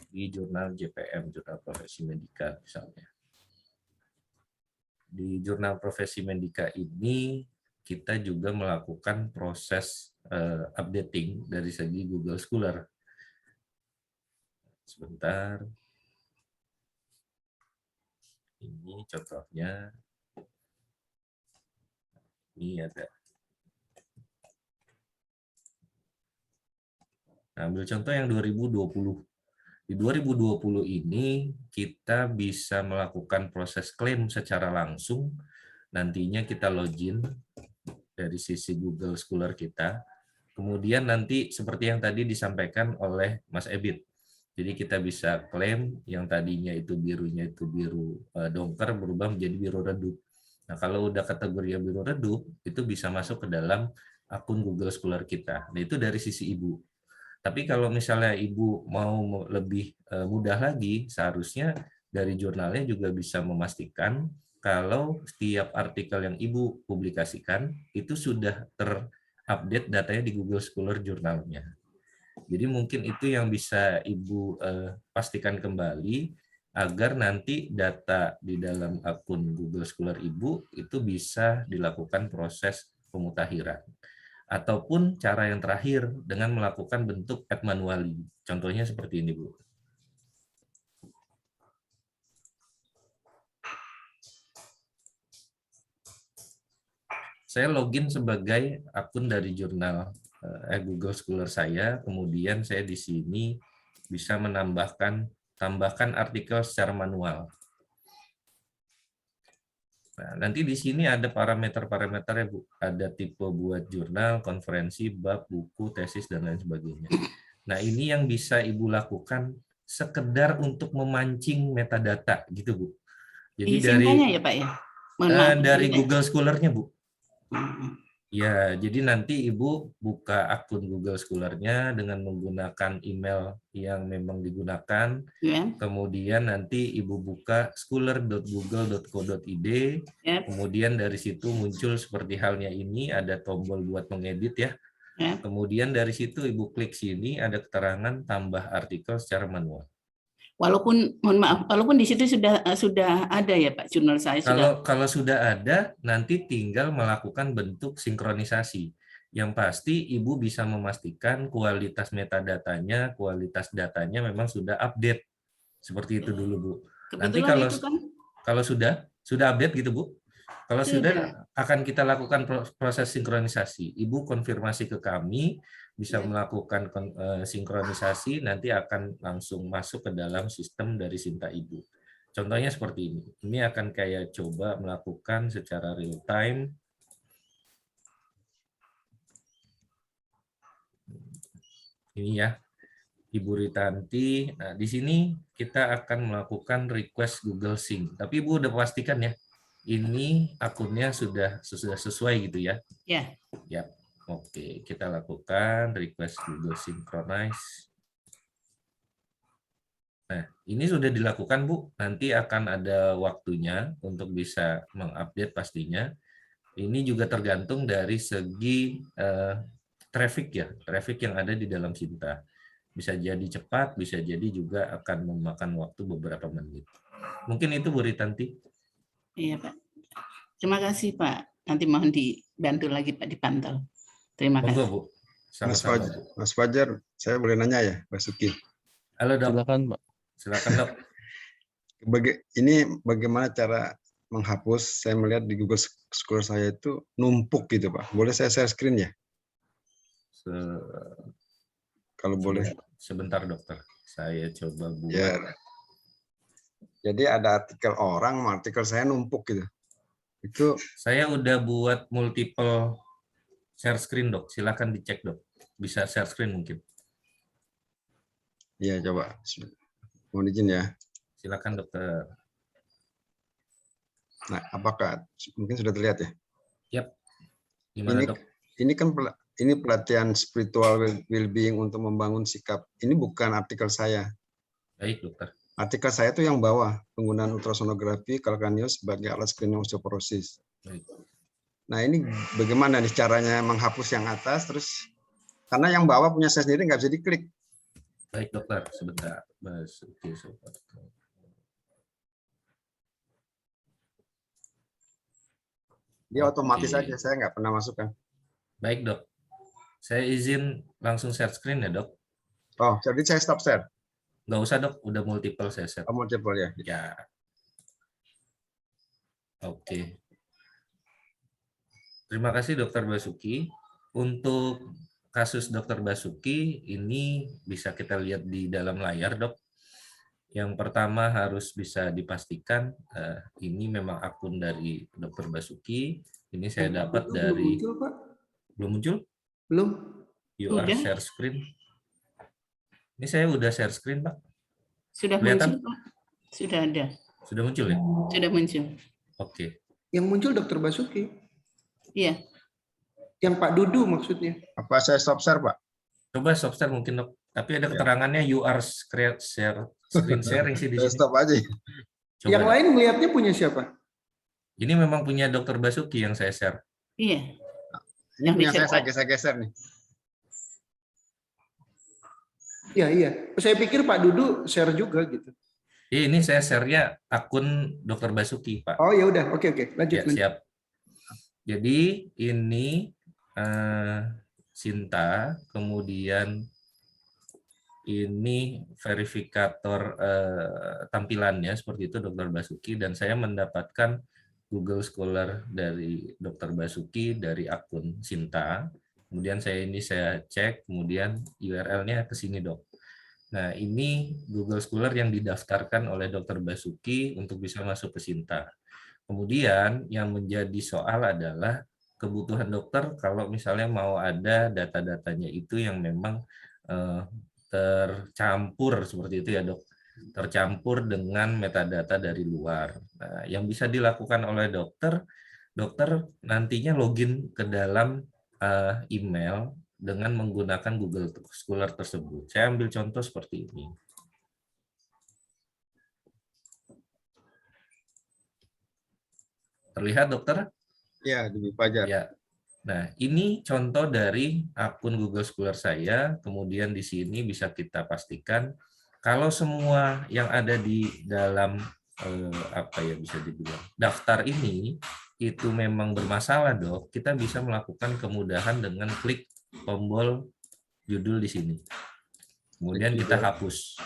Di jurnal JPM, Jurnal Profesi Medika misalnya. Di jurnal Profesi Medika ini, kita juga melakukan proses updating dari segi Google Scholar. Sebentar. Ini contohnya. Ini ada. Nah, ambil contoh yang 2020. Di 2020 ini kita bisa melakukan proses klaim secara langsung. Nantinya kita login dari sisi Google Scholar kita. Kemudian nanti seperti yang tadi disampaikan oleh Mas Ebit. Jadi kita bisa klaim yang tadinya itu birunya itu biru dongker berubah menjadi biru redup. Nah, kalau udah kategori biru redup, itu bisa masuk ke dalam akun Google Scholar kita. Nah, itu dari sisi Ibu. Tapi kalau misalnya Ibu mau lebih mudah lagi, seharusnya dari jurnalnya juga bisa memastikan kalau setiap artikel yang Ibu publikasikan itu sudah terupdate datanya di Google Scholar jurnalnya. Jadi mungkin itu yang bisa Ibu pastikan kembali agar nanti data di dalam akun Google Scholar Ibu itu bisa dilakukan proses pemutakhiran. Ataupun cara yang terakhir dengan melakukan bentuk add manually. Contohnya seperti ini, Bu. Saya login sebagai akun dari jurnal Google Scholar saya, kemudian saya di sini bisa tambahkan artikel secara manual. Nah, nanti di sini ada parameter-parameternya, Bu. Ada tipe buat jurnal, konferensi, bab, buku, tesis, dan lain sebagainya. Nah, ini yang bisa Ibu lakukan sekedar untuk memancing metadata, gitu, Bu. Jadi dari ya, Pak, ya? dari Google Scholar-nya, Bu. Ya, jadi nanti Ibu buka akun Google Scholar-nya dengan menggunakan email yang memang digunakan. Ya. Kemudian nanti Ibu buka scholar.google.co.id. Ya. Kemudian dari situ muncul seperti halnya ini, ada tombol buat mengedit ya. Ya. Kemudian dari situ Ibu klik sini, ada keterangan tambah artikel secara manual. Walaupun, mohon maaf, walaupun di situ sudah ada ya Pak, jurnal saya sudah. Kalau sudah ada, nanti tinggal melakukan bentuk sinkronisasi. Yang pasti Ibu bisa memastikan kualitas metadatanya, kualitas datanya memang sudah update. Seperti itu dulu, Bu. Nanti kalau sudah update gitu, Bu. Kalau sudah akan kita lakukan proses sinkronisasi. Ibu konfirmasi ke kami, bisa melakukan sinkronisasi, nanti akan langsung masuk ke dalam sistem dari Sinta Ibu. Contohnya seperti ini. Ini akan kayak coba melakukan secara real time. Ini ya, Ibu Ritanti. Nah, di sini kita akan melakukan request Google Sync. Tapi Ibu udah pastikan ya, ini akunnya sudah sesuai gitu ya? Ya. Ya, oke. Kita lakukan request Google Synchronize. Nah, ini sudah dilakukan, Bu. Nanti akan ada waktunya untuk bisa mengupdate pastinya. Ini juga tergantung dari segi traffic ya, traffic yang ada di dalam Sinta. Bisa jadi cepat, bisa jadi juga akan memakan waktu beberapa menit. Mungkin itu Bu Ritanti. Iya, Pak. Terima kasih, Pak. Nanti mohon dibantu lagi, Pak, dipantau. Terima Monggo, kasih. Bu. Mas Sama-sama, Fajar, Bu. Mas Fajar, saya boleh nanya ya, Pak Suki? Halo, Dok. Silakan, Pak. Silakan, Dok. Ini bagaimana cara menghapus? Saya melihat di Google Scholar saya itu numpuk gitu, Pak. Boleh saya share screen ya? Kalau boleh. Sebentar, Dokter. Saya coba buat. Ya. Jadi ada artikel orang, artikel saya numpuk gitu. Itu Saya udah buat multiple share screen, Dok. Silakan dicek, Dok. Bisa share screen mungkin. ya coba. Mohon izin ya. Silakan, Dokter. Nah, apakah mungkin sudah terlihat ya? Yap. Gimana, Dok? Ini kan ini pelatihan spiritual well-being untuk membangun sikap. Ini bukan artikel saya. Baik, Dokter. Artikel saya itu yang bawah, penggunaan ultrasonografi kalkanius sebagai alat screening osteoporosis. Baik. Nah, ini bagaimana nih caranya menghapus yang atas, terus karena yang bawah punya saya sendiri nggak bisa diklik. Baik, Dokter. Sebentar. Oke, sobat. Dia otomatis Oke. saja, saya nggak pernah masukkan. Baik, Dok. Saya izin langsung share screen ya, Dok. Oh, jadi saya stop share. Nggak usah, Dok. Udah multiple saya share. Oh, multiple ya. Ya. Oke. Terima kasih, Dokter Basuki. Untuk kasus Dokter Basuki, ini bisa kita lihat di dalam layar, Dok. Yang pertama harus bisa dipastikan ini memang akun dari Dokter Basuki. Ini saya dapat dari... Belum muncul, Pak. Belum muncul? Belum. You are Udah. share screen. Ini saya udah share screen, Pak. Sudah Kelihatan? muncul, Pak? Sudah ada. Sudah muncul ya? Sudah muncul. Oke. Yang muncul Dokter Basuki. Iya. Yang Pak Dudu maksudnya. Apa saya stop share, Pak? Coba stop share mungkin, Dok. Tapi ada Ya. keterangannya you are screen sharing sih di Saya sini. stop aja. Coba, Yang Dok. lain melihatnya punya siapa? Ini memang punya Dokter Basuki yang saya share. Iya. Ini Yang punya di-share, saya Pak. geser-geser nih. Iya, iya. Saya pikir Pak Dudu share juga gitu. Ini saya share-nya akun Dokter Basuki, Pak. Oh ya udah, oke oke, lanjut. Ya, lanjut. siap. Jadi ini Sinta, kemudian ini verifikator tampilannya seperti itu Dokter Basuki, dan saya mendapatkan Google Scholar dari Dokter Basuki dari akun Sinta. Kemudian saya cek, kemudian URL-nya ke sini, Dok. Nah, ini Google Scholar yang didaftarkan oleh Dokter Basuki untuk bisa masuk ke Sinta. Kemudian yang menjadi soal adalah kebutuhan dokter kalau misalnya mau ada data-datanya itu yang memang tercampur seperti itu ya, Dok. Tercampur dengan metadata dari luar. Nah, yang bisa dilakukan oleh dokter nantinya login ke dalam email dengan menggunakan Google Scholar tersebut. Saya ambil contoh seperti ini. Terlihat, Dokter? Ya, di Fajar. Ya. Nah, ini contoh dari akun Google Scholar saya. Kemudian di sini bisa kita pastikan kalau semua yang ada di dalam bisa dibilang daftar ini itu memang bermasalah, Dok. Kita bisa melakukan kemudahan dengan klik tombol judul di sini. Kemudian kita hapus.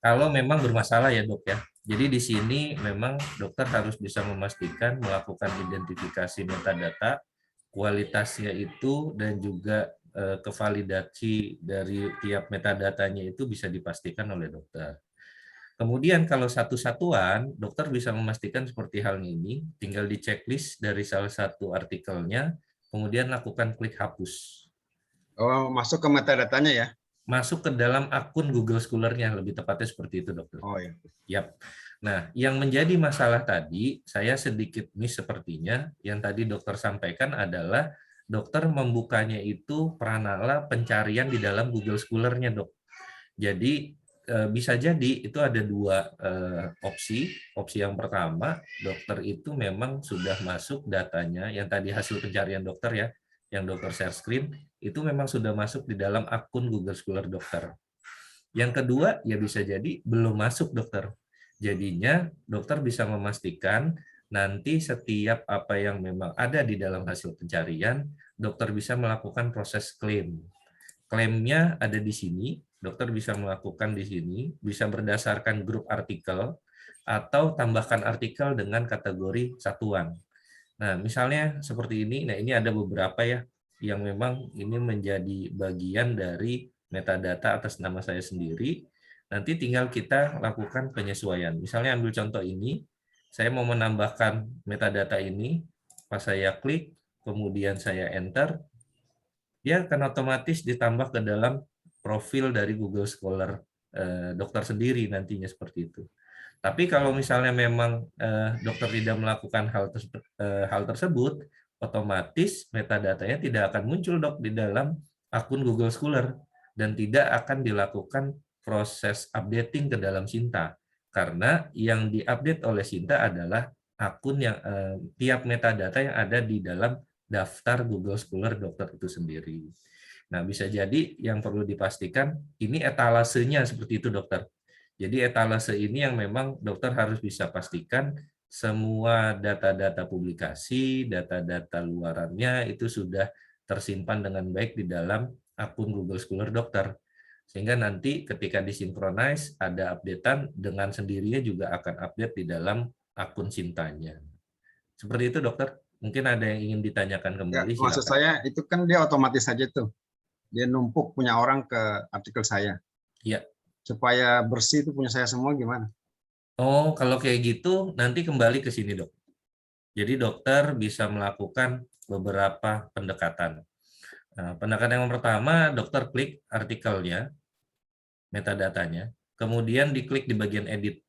Kalau memang bermasalah ya, Dok ya. Jadi di sini memang dokter harus bisa memastikan melakukan identifikasi metadata, kualitasnya itu dan juga kevalidasi dari tiap metadatanya itu bisa dipastikan oleh dokter. Kemudian kalau satu-satuan, dokter bisa memastikan seperti halnya ini, tinggal di checklist dari salah satu artikelnya, kemudian lakukan klik hapus. Oh, masuk ke metadatanya ya? Masuk ke dalam akun Google Scholar-nya, lebih tepatnya seperti itu, dokter. Oh ya. Yap. Nah, yang menjadi masalah tadi, saya sedikit miss sepertinya, yang tadi dokter sampaikan adalah dokter membukanya itu pranala pencarian di dalam Google Scholar-nya, dok. Jadi bisa jadi itu ada dua opsi. Opsi yang pertama, dokter itu memang sudah masuk datanya, yang tadi hasil pencarian dokter ya, yang dokter share screen, itu memang sudah masuk di dalam akun Google Scholar dokter. Yang kedua, ya bisa jadi belum masuk dokter. Jadinya dokter bisa memastikan nanti setiap apa yang memang ada di dalam hasil pencarian, dokter bisa melakukan proses klaim. Klaimnya ada di sini, dokter bisa melakukan di sini, bisa berdasarkan grup artikel, atau tambahkan artikel dengan kategori satuan. Nah, misalnya seperti ini, nah ini ada beberapa ya, yang memang ini menjadi bagian dari metadata atas nama saya sendiri. Nanti tinggal kita lakukan penyesuaian. Misalnya ambil contoh ini, saya mau menambahkan metadata ini, pas saya klik, kemudian saya enter, dia akan otomatis ditambah ke dalam profil dari Google Scholar dokter sendiri nantinya seperti itu. Tapi kalau misalnya memang dokter tidak melakukan hal tersebut, otomatis metadatanya tidak akan muncul dok di dalam akun Google Scholar dan tidak akan dilakukan proses updating ke dalam Sinta karena yang diupdate oleh Sinta adalah akun yang tiap metadata yang ada di dalam daftar Google Scholar dokter itu sendiri. Nah, bisa jadi yang perlu dipastikan ini etalasenya seperti itu dokter. Jadi etalase ini yang memang dokter harus bisa pastikan semua data-data publikasi, data-data luarannya itu sudah tersimpan dengan baik di dalam akun Google Scholar dokter. Sehingga nanti ketika disinkronize ada updatean dengan sendirinya juga akan update di dalam akun Sintanya. Seperti itu dokter. Mungkin ada yang ingin ditanyakan Ya, kembali. maksud Silakan. saya itu kan dia otomatis saja tuh. Dia numpuk punya orang ke artikel saya. Iya. Supaya bersih itu punya saya semua gimana? Oh, kalau kayak gitu nanti kembali ke sini dok. Jadi dokter bisa melakukan beberapa pendekatan. Nah, pendekatan yang pertama, dokter klik artikelnya, metadatanya, kemudian diklik di bagian edit.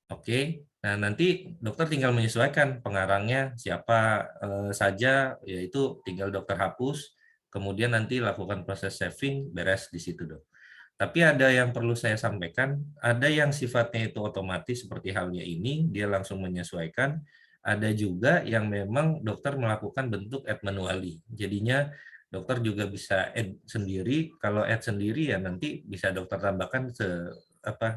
Oke, nah nanti dokter tinggal menyesuaikan pengarangnya siapa saja, yaitu tinggal dokter hapus, kemudian nanti lakukan proses saving, beres di situ dok. Tapi ada yang perlu saya sampaikan, ada yang sifatnya itu otomatis seperti halnya ini, dia langsung menyesuaikan. Ada juga yang memang dokter melakukan bentuk add manually. Jadinya dokter juga bisa add sendiri. Kalau add sendiri ya nanti bisa dokter tambahkan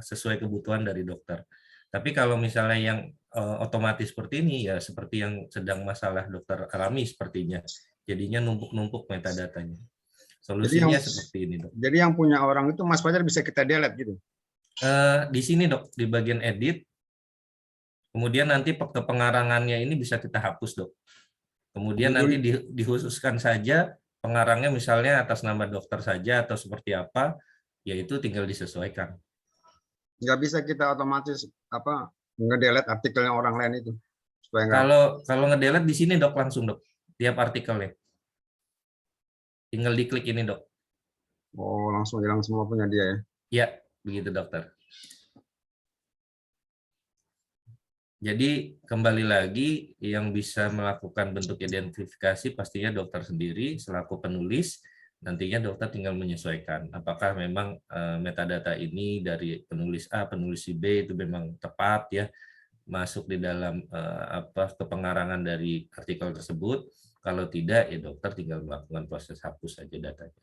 sesuai kebutuhan dari dokter. Tapi kalau misalnya yang otomatis seperti ini ya seperti yang sedang masalah dokter alami sepertinya. Jadinya numpuk-numpuk metadatanya. Solusinya seperti ini, dok. Jadi yang punya orang itu Mas Fajar bisa kita delete gitu? Di sini, dok, di bagian edit. Kemudian nanti ke pengarangannya ini bisa kita hapus, dok. Kemudian nanti dikhususkan saja pengarangnya misalnya atas nama dokter saja atau seperti apa, yaitu tinggal disesuaikan. Nggak bisa kita otomatis ngedelete artikelnya orang lain itu? Supaya nggak... Kalau ngedelete di sini, dok, langsung, dok. Tiap artikelnya. Tinggal diklik ini, dok. Oh, langsung hilang semua punya dia ya? Ya, begitu dokter. Jadi kembali lagi yang bisa melakukan bentuk identifikasi pastinya dokter sendiri selaku penulis. Nantinya dokter tinggal menyesuaikan apakah memang metadata ini dari penulis A, penulis B itu memang tepat ya masuk di dalam ke pengarangan dari artikel tersebut. Kalau tidak, ya dokter tinggal melakukan proses hapus saja datanya.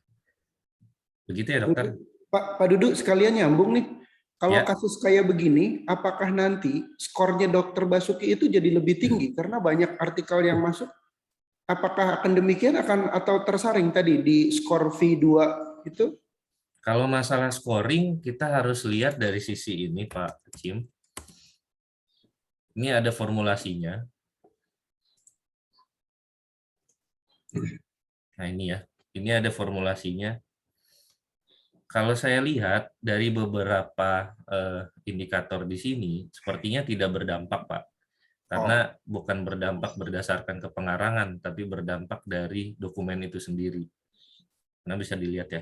Begitu ya dokter? Pak Dudu sekalian nyambung nih. Kalau Ya. kasus kayak begini, apakah nanti skornya Dokter Basuki itu jadi lebih tinggi karena banyak artikel yang masuk? Apakah akan demikian atau tersaring tadi di skor V2 itu? Kalau masalah scoring, kita harus lihat dari sisi ini, Pak Cim. Ini ada formulasinya. Nah ini ya, ini ada formulasinya. Kalau saya lihat dari beberapa indikator di sini, sepertinya tidak berdampak, Pak. Karena bukan berdampak berdasarkan kepengarangan, tapi berdampak dari dokumen itu sendiri. Nah, bisa dilihat ya.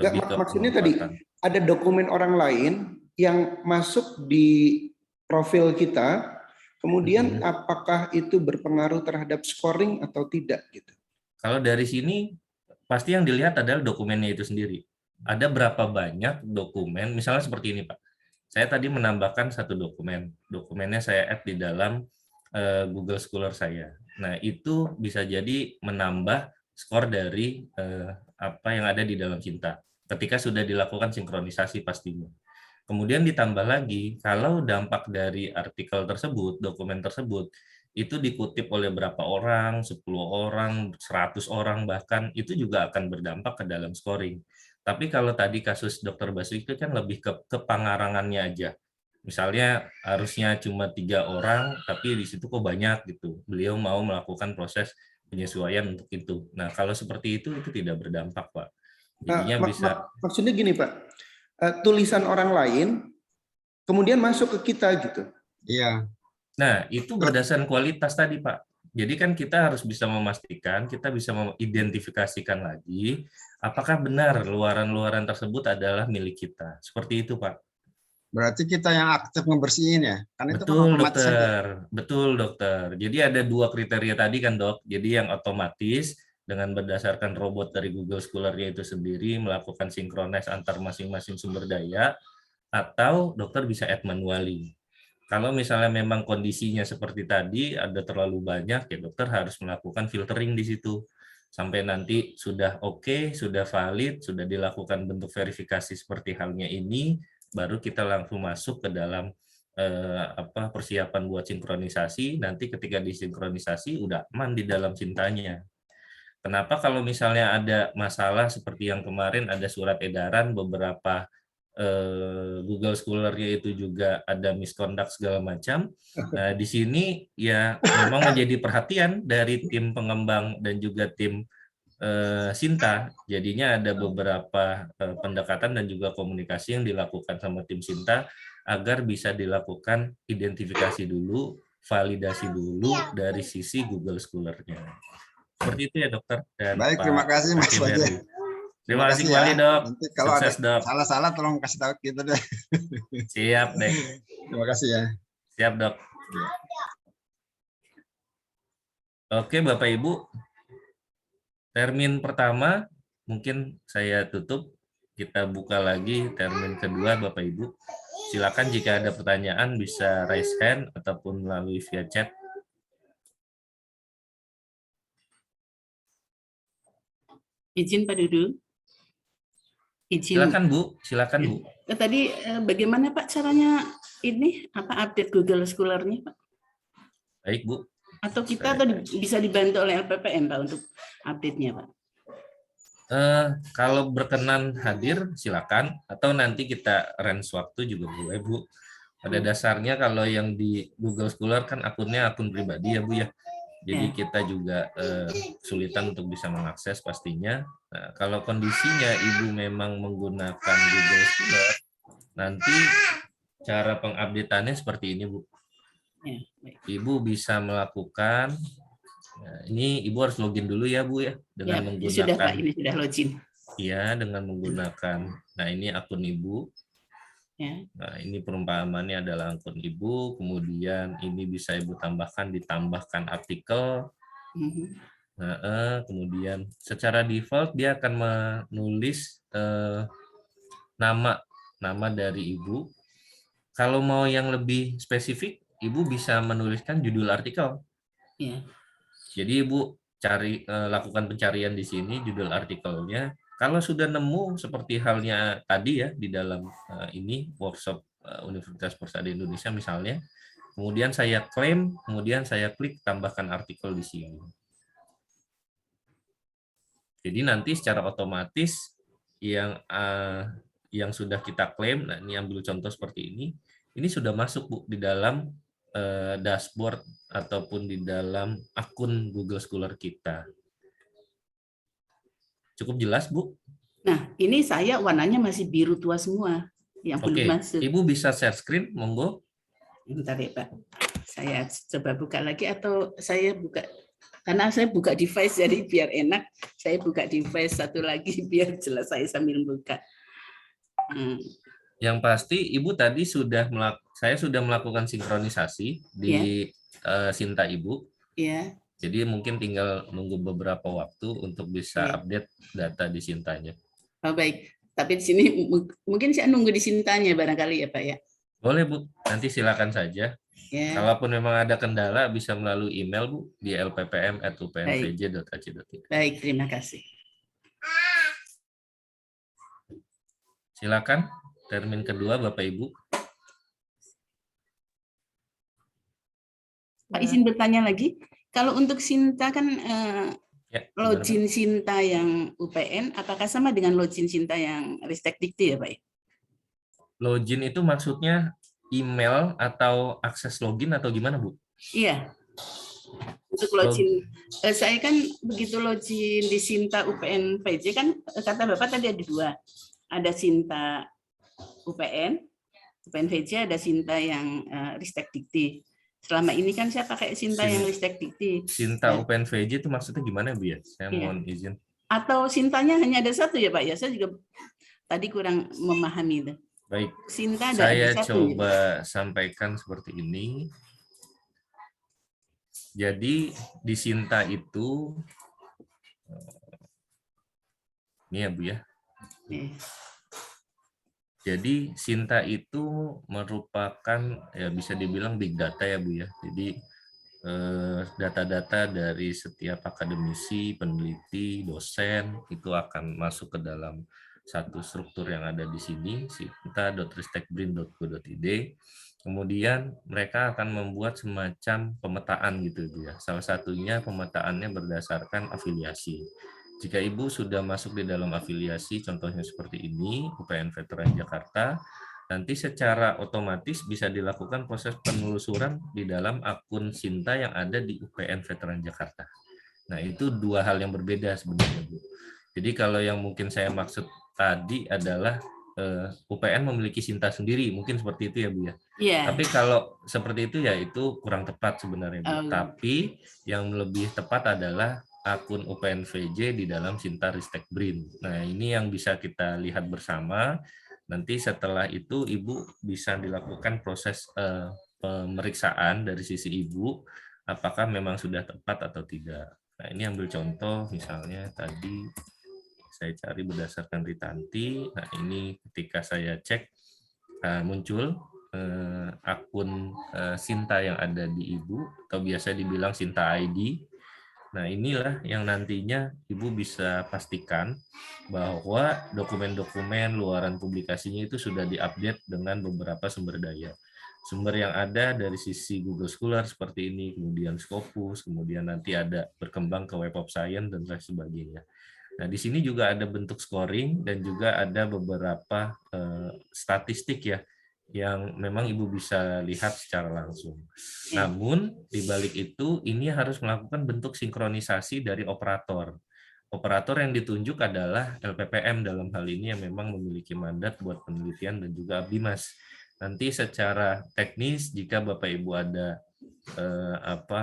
Lebih ke Maksudnya tadi pemanfaatan. ada dokumen orang lain yang masuk di profil kita, kemudian apakah itu berpengaruh terhadap scoring atau tidak gitu? Kalau dari sini pasti yang dilihat adalah dokumennya itu sendiri. Ada berapa banyak dokumen, misalnya seperti ini Pak. Saya tadi menambahkan satu dokumen. Dokumennya saya add di dalam Google Scholar saya. Nah, itu bisa jadi menambah skor dari apa yang ada di dalam Cinta. Ketika sudah dilakukan sinkronisasi pastinya. Kemudian ditambah lagi, kalau dampak dari artikel tersebut, dokumen tersebut, itu dikutip oleh berapa orang, 10 orang, 100 orang bahkan, itu juga akan berdampak ke dalam scoring. Tapi kalau tadi kasus Dr. Basuki itu kan lebih ke pengarangannya aja. Misalnya harusnya cuma 3 orang, tapi di situ kok banyak gitu. Beliau mau melakukan proses penyesuaian untuk itu. Nah, kalau seperti itu tidak berdampak, Pak. Jadinya bisa. Maksudnya gini Pak, tulisan orang lain kemudian masuk ke kita gitu. Iya. Nah, itu berdasarkan kualitas tadi, Pak. Jadi kan kita harus bisa memastikan, kita bisa mengidentifikasikan lagi apakah benar luaran-luaran tersebut adalah milik kita. Seperti itu, Pak. Berarti kita yang aktif ngebersihin ya? Kan itu kan Betul, otomatis aja. dokter. Betul, dokter. Jadi ada 2 kriteria tadi kan, Dok. Jadi yang otomatis dengan berdasarkan robot dari Google Scholar-nya itu sendiri melakukan sinkronis antar masing-masing sumber daya, atau dokter bisa add manually. Kalau misalnya memang kondisinya seperti tadi, ada terlalu banyak, ya dokter harus melakukan filtering di situ. Sampai nanti sudah oke, sudah valid, sudah dilakukan bentuk verifikasi seperti halnya ini, baru kita langsung masuk ke dalam persiapan buat sinkronisasi. Nanti ketika disinkronisasi, udah aman di dalam Cintanya. Kenapa kalau misalnya ada masalah seperti yang kemarin ada surat edaran beberapa Google Scholar-nya itu juga ada misconduct segala macam. Nah, di sini ya memang menjadi perhatian dari tim pengembang dan juga tim Sinta. Jadinya ada beberapa pendekatan dan juga komunikasi yang dilakukan sama tim Sinta agar bisa dilakukan identifikasi dulu, validasi dulu dari sisi Google Scholar-nya. Seperti itu ya, dokter. Dan Baik, Pak terima kasih Mas Hakim Wajah. Heru. Terima kasih ya. kembali, Dok. Nanti kalau Sukses, ada Dok. salah-salah tolong kasih tahu kita deh. Siap, deh. Terima kasih ya. Siap, Dok. Oke, Bapak Ibu. Termin pertama mungkin saya tutup. Kita buka lagi termin kedua, Bapak Ibu. Silakan jika ada pertanyaan bisa raise hand ataupun melalui via chat. Izin Pak Dudu. Izin. Silakan Bu, silakan Bu. Tadi bagaimana Pak caranya ini update Google Scholar-nya Pak? Baik Bu. Atau kita bisa dibantu oleh LPPM Pak untuk update-nya Pak? Kalau berkenan hadir silakan, atau nanti kita range waktu juga boleh Bu. Pada dasarnya kalau yang di Google Scholar kan akunnya akun pribadi ya Bu ya. Jadi kita juga kesulitan untuk bisa mengakses pastinya. Nah, kalau kondisinya Ibu memang menggunakan Google Scholar, nanti cara pengupdateannya seperti ini Bu. Ibu bisa melakukan, ini Ibu harus login dulu ya Bu ya, dengan menggunakan. Sudah Pak, ini sudah login. Iya, dengan menggunakan. Nah ini akun Ibu. Ya. Nah, ini perumpamannya adalah akun Ibu, kemudian ini bisa Ibu ditambahkan artikel. Nah, kemudian secara default dia akan menulis nama dari Ibu. Kalau mau yang lebih spesifik, Ibu bisa menuliskan judul artikel. Ya. Jadi Ibu lakukan pencarian di sini judul artikelnya. Kalau sudah nemu seperti halnya tadi ya di dalam ini workshop Universitas Persada Indonesia misalnya, kemudian saya klaim, kemudian saya klik tambahkan artikel di sini. Jadi nanti secara otomatis yang sudah kita klaim, nah ini ambil contoh seperti ini sudah masuk Bu di dalam dashboard ataupun di dalam akun Google Scholar kita. Cukup jelas, Bu? Nah, ini saya warnanya masih biru tua semua yang belum masuk. Ibu bisa share screen, monggo. Bentar ya, Pak. Saya coba buka lagi atau saya buka, karena saya buka device jadi biar enak, saya buka device satu lagi biar jelas saya sambil buka. Yang pasti Ibu tadi saya sudah melakukan sinkronisasi di Sinta Ibu. Ya. Jadi mungkin tinggal nunggu beberapa waktu untuk bisa update data di Sintanya. Oh, baik. Tapi di sini mungkin saya nunggu di Sintanya barangkali ya Pak ya. Boleh Bu, nanti silakan saja. Ya. Kalaupun memang ada kendala bisa melalui email Bu di lppm@upnvj.ac.id. Baik, terima kasih. Silakan termin kedua Bapak Ibu. Pak izin bertanya lagi, kalau untuk Sinta kan login Sinta yang UPN, apakah sama dengan login Sinta yang Ristek Dikti ya Pak? Login itu maksudnya email atau akses login atau gimana Bu? Iya. Untuk login, saya kan begitu login di Sinta UPN VJ kan kata Bapak tadi ada dua. Ada Sinta UPN VJ, ada Sinta yang Ristek Dikti. Selama ini kan saya pakai Sinta yang Ristek Dikti. Sinta UPN VJ itu maksudnya gimana Bu ya? Saya mohon izin. Atau Sintanya hanya ada satu ya Pak ya? Saya juga tadi kurang memahami itu. Baik, Sinta saya ada satu, coba sampaikan seperti ini. Jadi di Sinta itu, ini ya Bu ya. Jadi Sinta itu merupakan ya bisa dibilang big data ya Bu ya. Jadi data-data dari setiap akademisi, peneliti, dosen itu akan masuk ke dalam satu struktur yang ada di sini, sinta.ristekbrin.go.id. Kemudian mereka akan membuat semacam pemetaan gitu Bu ya. Salah satunya pemetaannya berdasarkan afiliasi. Jika Ibu sudah masuk di dalam afiliasi, contohnya seperti ini, UPN Veteran Jakarta, nanti secara otomatis bisa dilakukan proses penelusuran di dalam akun Sinta yang ada di UPN Veteran Jakarta. Nah, itu dua hal yang berbeda sebenarnya, Bu. Jadi kalau yang mungkin saya maksud tadi adalah UPN memiliki Sinta sendiri, mungkin seperti itu ya, Bu ya. Yeah. Tapi kalau seperti itu ya itu kurang tepat sebenarnya, Bu. Tapi yang lebih tepat adalah akun UPN VJ di dalam Sinta Ristek Brin. Nah, ini yang bisa kita lihat bersama. Nanti setelah itu Ibu bisa dilakukan proses pemeriksaan dari sisi Ibu, apakah memang sudah tepat atau tidak. Nah, ini ambil contoh, misalnya tadi saya cari berdasarkan Ritanti. Nah, ini ketika saya cek, muncul akun Sinta yang ada di Ibu, atau biasa dibilang Sinta ID. Nah, inilah yang nantinya Ibu bisa pastikan bahwa dokumen-dokumen luaran publikasinya itu sudah diupdate dengan beberapa sumber daya. Sumber yang ada dari sisi Google Scholar seperti ini, kemudian Scopus, kemudian nanti ada berkembang ke Web of Science, dan lain sebagainya. Nah, di sini juga ada bentuk scoring dan juga ada beberapa statistik ya, yang memang Ibu bisa lihat secara langsung. Namun, di balik itu, ini harus melakukan bentuk sinkronisasi dari operator. Operator yang ditunjuk adalah LPPM dalam hal ini yang memang memiliki mandat buat penelitian dan juga Abimas. Nanti secara teknis, jika Bapak Ibu ada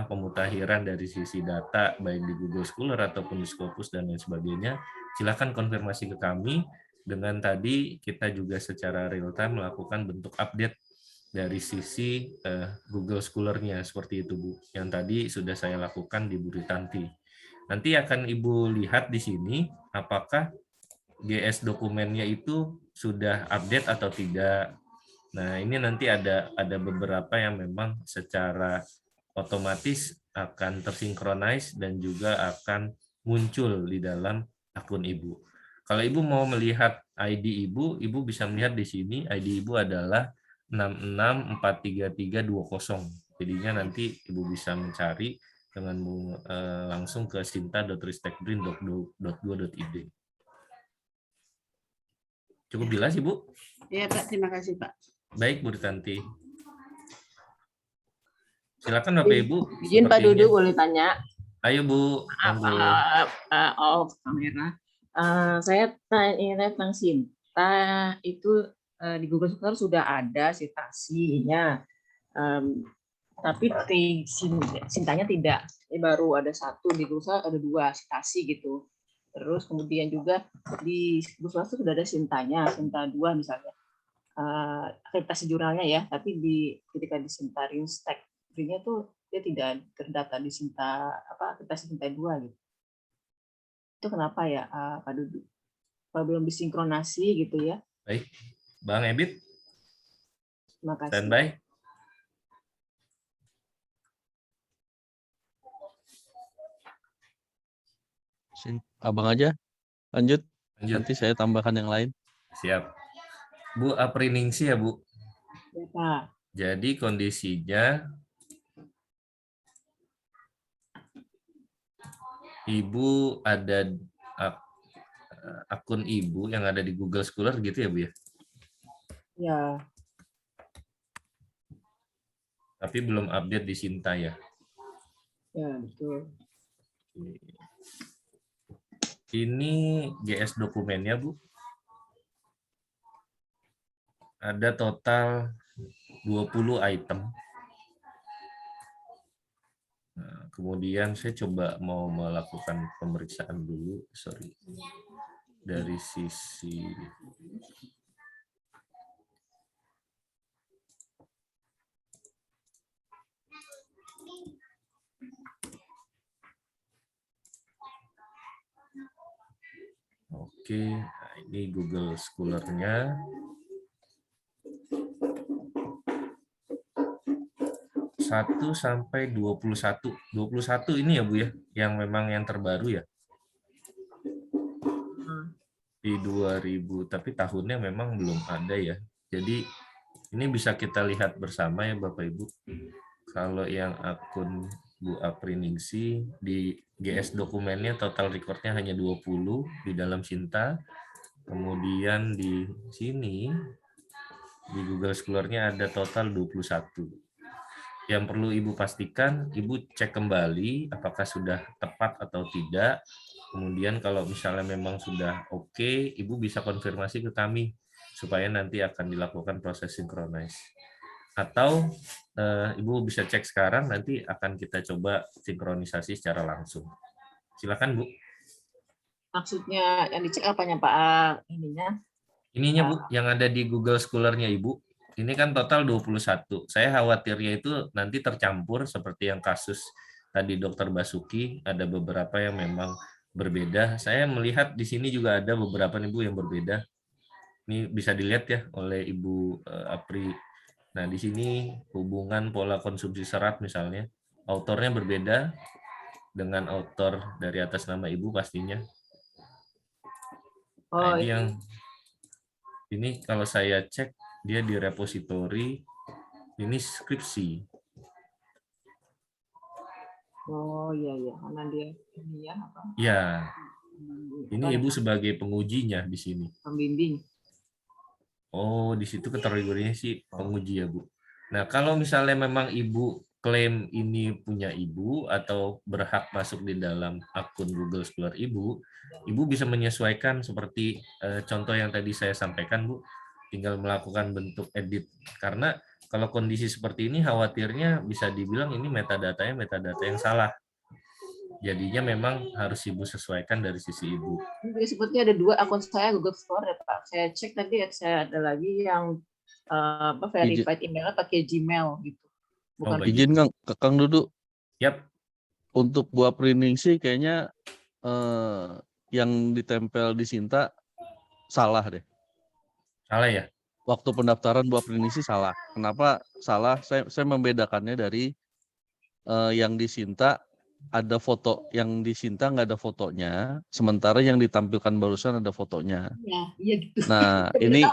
pemutakhiran dari sisi data, baik di Google Scholar ataupun di Scopus dan lain sebagainya, silakan konfirmasi ke kami. Dengan tadi kita juga secara real time melakukan bentuk update dari sisi Google Scholar-nya seperti itu Bu. Yang tadi sudah saya lakukan di Bu Ritanti. Nanti akan Ibu lihat di sini apakah GS dokumennya itu sudah update atau tidak. Nah, ini nanti ada beberapa yang memang secara otomatis akan tersinkronis dan juga akan muncul di dalam akun Ibu. Kalau Ibu mau melihat ID Ibu, Ibu bisa melihat di sini ID Ibu adalah 6643320. Jadinya nanti Ibu bisa mencari dengan langsung ke sinta.ristekbrin.go.id. Cukup jelas Ibu? Ya Pak, terima kasih Pak. Baik Bu Ritanti. Silakan Bapak Ibu. Izin Pak Dudu boleh tanya? Ayo Bu. Off kamera. Saya tanya tentang Sinta itu di Google Scholar sudah ada citasinya. tapi Sintanya tidak. Ini baru ada satu, di Guswa ada dua, Sitasi gitu. Terus kemudian juga di Guswa sudah ada Sintanya, Sinta 2 misalnya. Akreditasi jurnalnya ya, tapi ketika di Sinta Rinstek nya tuh dia tidak terdata di Sinta akreditasi Sinta 2 gitu. Itu kenapa ya, Pak Dudu? Apa belum disinkronasi gitu ya? Baik, Bang Ebit, Terima kasih. standby. Abang aja, lanjut. Lanjut. Nanti saya tambahkan yang lain. Siap. Bu Apriningsi ya, Bu. Ya, Pak. Jadi kondisinya Ibu ada akun Ibu yang ada di Google Scholar gitu ya, Bu ya? Ya. Tapi belum update di Sinta ya? Ya, betul. Ini GS dokumennya, Bu. Ada total 20 item. Nah, kemudian saya coba mau melakukan pemeriksaan dulu, sorry. Dari sisi Oke, nah ini Google Scholar-nya. 1 sampai 21. 21 ini ya, Bu ya, yang memang yang terbaru ya. Di 2000, tapi tahunnya memang belum ada ya. Jadi ini bisa kita lihat bersama ya Bapak Ibu. Kalau yang akun Bu Apriningsi di GS dokumennya total recordnya hanya 20 di dalam Sinta. Kemudian di sini di Google Scholar-nya ada total 21. Yang perlu Ibu pastikan, Ibu cek kembali apakah sudah tepat atau tidak. Kemudian kalau misalnya memang sudah oke, Ibu bisa konfirmasi ke kami supaya nanti akan dilakukan proses synchronize. Atau Ibu bisa cek sekarang, nanti akan kita coba sinkronisasi secara langsung. Silakan, Bu. Maksudnya yang dicek apanya, Pak? Ininya, Bu, yang ada di Google Scholar-nya Ibu. Ini kan total 21. Saya khawatirnya itu nanti tercampur seperti yang kasus tadi Dr. Basuki, ada beberapa yang memang berbeda. Saya melihat di sini juga ada beberapa nih, Bu, yang berbeda. Ini bisa dilihat ya oleh Ibu Apri. Nah, di sini hubungan pola konsumsi serat misalnya, autornya berbeda dengan autor dari atas nama Ibu pastinya. Nah, ini kalau saya cek, dia di repositori, ini skripsi. Oh iya, karena dia ini ya apa? Ya, ini Ibu sebagai pengujinya di sini. Pembimbing. Oh, di situ kategorinya sih penguji ya, Bu. Nah, kalau misalnya memang Ibu klaim ini punya Ibu atau berhak masuk di dalam akun Google Scholar Ibu bisa menyesuaikan seperti contoh yang tadi saya sampaikan, Bu. Tinggal melakukan bentuk edit. Karena kalau kondisi seperti ini khawatirnya bisa dibilang ini metadata yang salah. Jadinya memang harus Ibu sesuaikan dari sisi Ibu. Jadi sepertinya ada 2 akun saya Google Scholar ya, Pak. Saya cek tadi, saya ada lagi yang verified emailnya pakai Gmail gitu. Bukan. Izin Kang Dudu. Yap. Untuk Bu Apriningsi kayaknya yang ditempel di Sinta salah deh. Salah ya? Waktu pendaftaran Bu Apriningsi salah. Kenapa salah? Saya membedakannya dari yang di Sinta ada foto, yang di Sinta nggak ada fotonya, sementara yang ditampilkan barusan ada fotonya. Ya, iya gitu. Nah, ini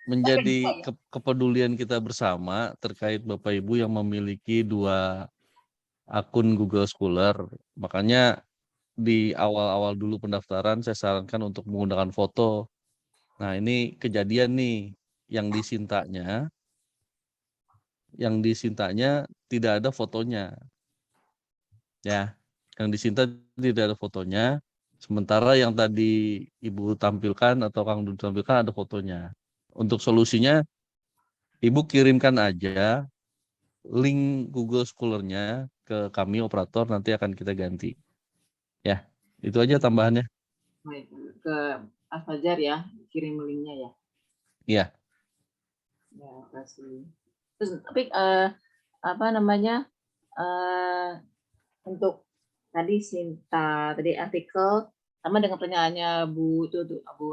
menjadi kepedulian kita bersama terkait Bapak Ibu yang memiliki 2 akun Google Scholar. Makanya di awal-awal dulu pendaftaran saya sarankan untuk menggunakan foto. Nah, ini kejadian nih yang di Sintanya tidak ada fotonya. Ya, yang di Sinta tidak ada fotonya, sementara yang tadi Ibu tampilkan atau Kang Dudu tampilkan ada fotonya. Untuk solusinya, Ibu kirimkan aja link Google Scholar-nya ke kami operator nanti akan kita ganti. Ya, itu aja tambahannya. Baik, ke Mas Fajar ya, kirim linknya ya. Iya. Ya, kasih. Terus tapi apa namanya untuk tadi Sinta tadi artikel sama dengan pertanyaannya Bu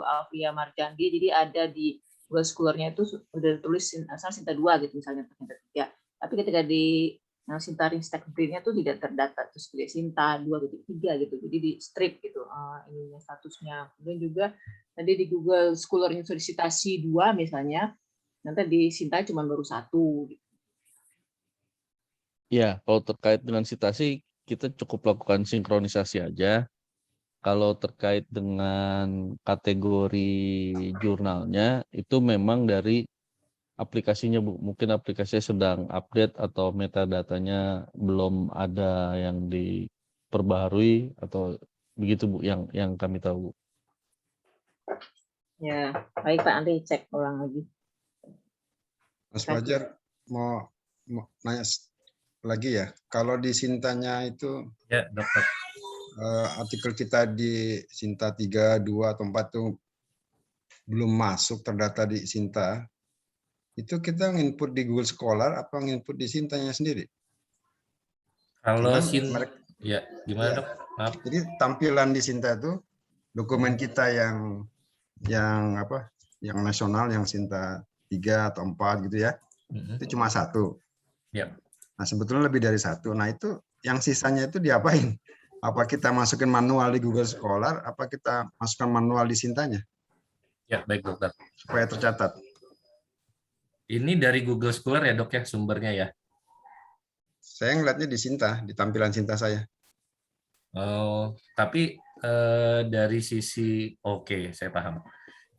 Alfia Marjandi, jadi ada di Google Scholar-nya itu udah tulis asal Sinta 2 gitu misalnya Sinta 3. Tapi ketika di Sinta Ristek Brain-nya tuh tidak terdata terus sebagai Sinta 2.3 gitu. Jadi di strip gitu ininya statusnya. Kemudian juga tadi di Google Scholar-nya sudah citasi 2 misalnya, nanti di Sinta cuma baru 1 gitu. Ya, kalau terkait dengan citasi kita cukup lakukan sinkronisasi aja. Kalau terkait dengan kategori jurnalnya itu memang dari aplikasinya, Bu. Mungkin aplikasinya sedang update atau metadatanya belum ada yang diperbaharui atau begitu, Bu, yang kami tahu. Ya, baik Pak, nanti cek ulang lagi. Mas Fajar mau nanya lagi ya. Kalau di Sintanya itu Ya, dokter. artikel kita di Sinta 3, 2, atau 4 itu belum masuk terdata di Sinta, itu kita nginput di Google Scholar apa nginput di Sintanya sendiri? Kalau ya, gimana dok? Maaf. Jadi tampilan di Sinta itu dokumen kita yang apa? Yang nasional, yang Sinta 3 atau 4 gitu ya. Itu cuma 1. Ya. Nah, sebetulnya lebih dari 1. Nah, itu yang sisanya itu diapain? Apa kita masukin manual di Google Scholar, apa kita masukkan manual di Sintanya? Ya, baik dokter. Supaya tercatat. Ini dari Google Scholar ya dok ya sumbernya ya? Saya ngeliatnya di Sinta, di tampilan Sinta saya. Oh, tapi dari sisi oke, saya paham.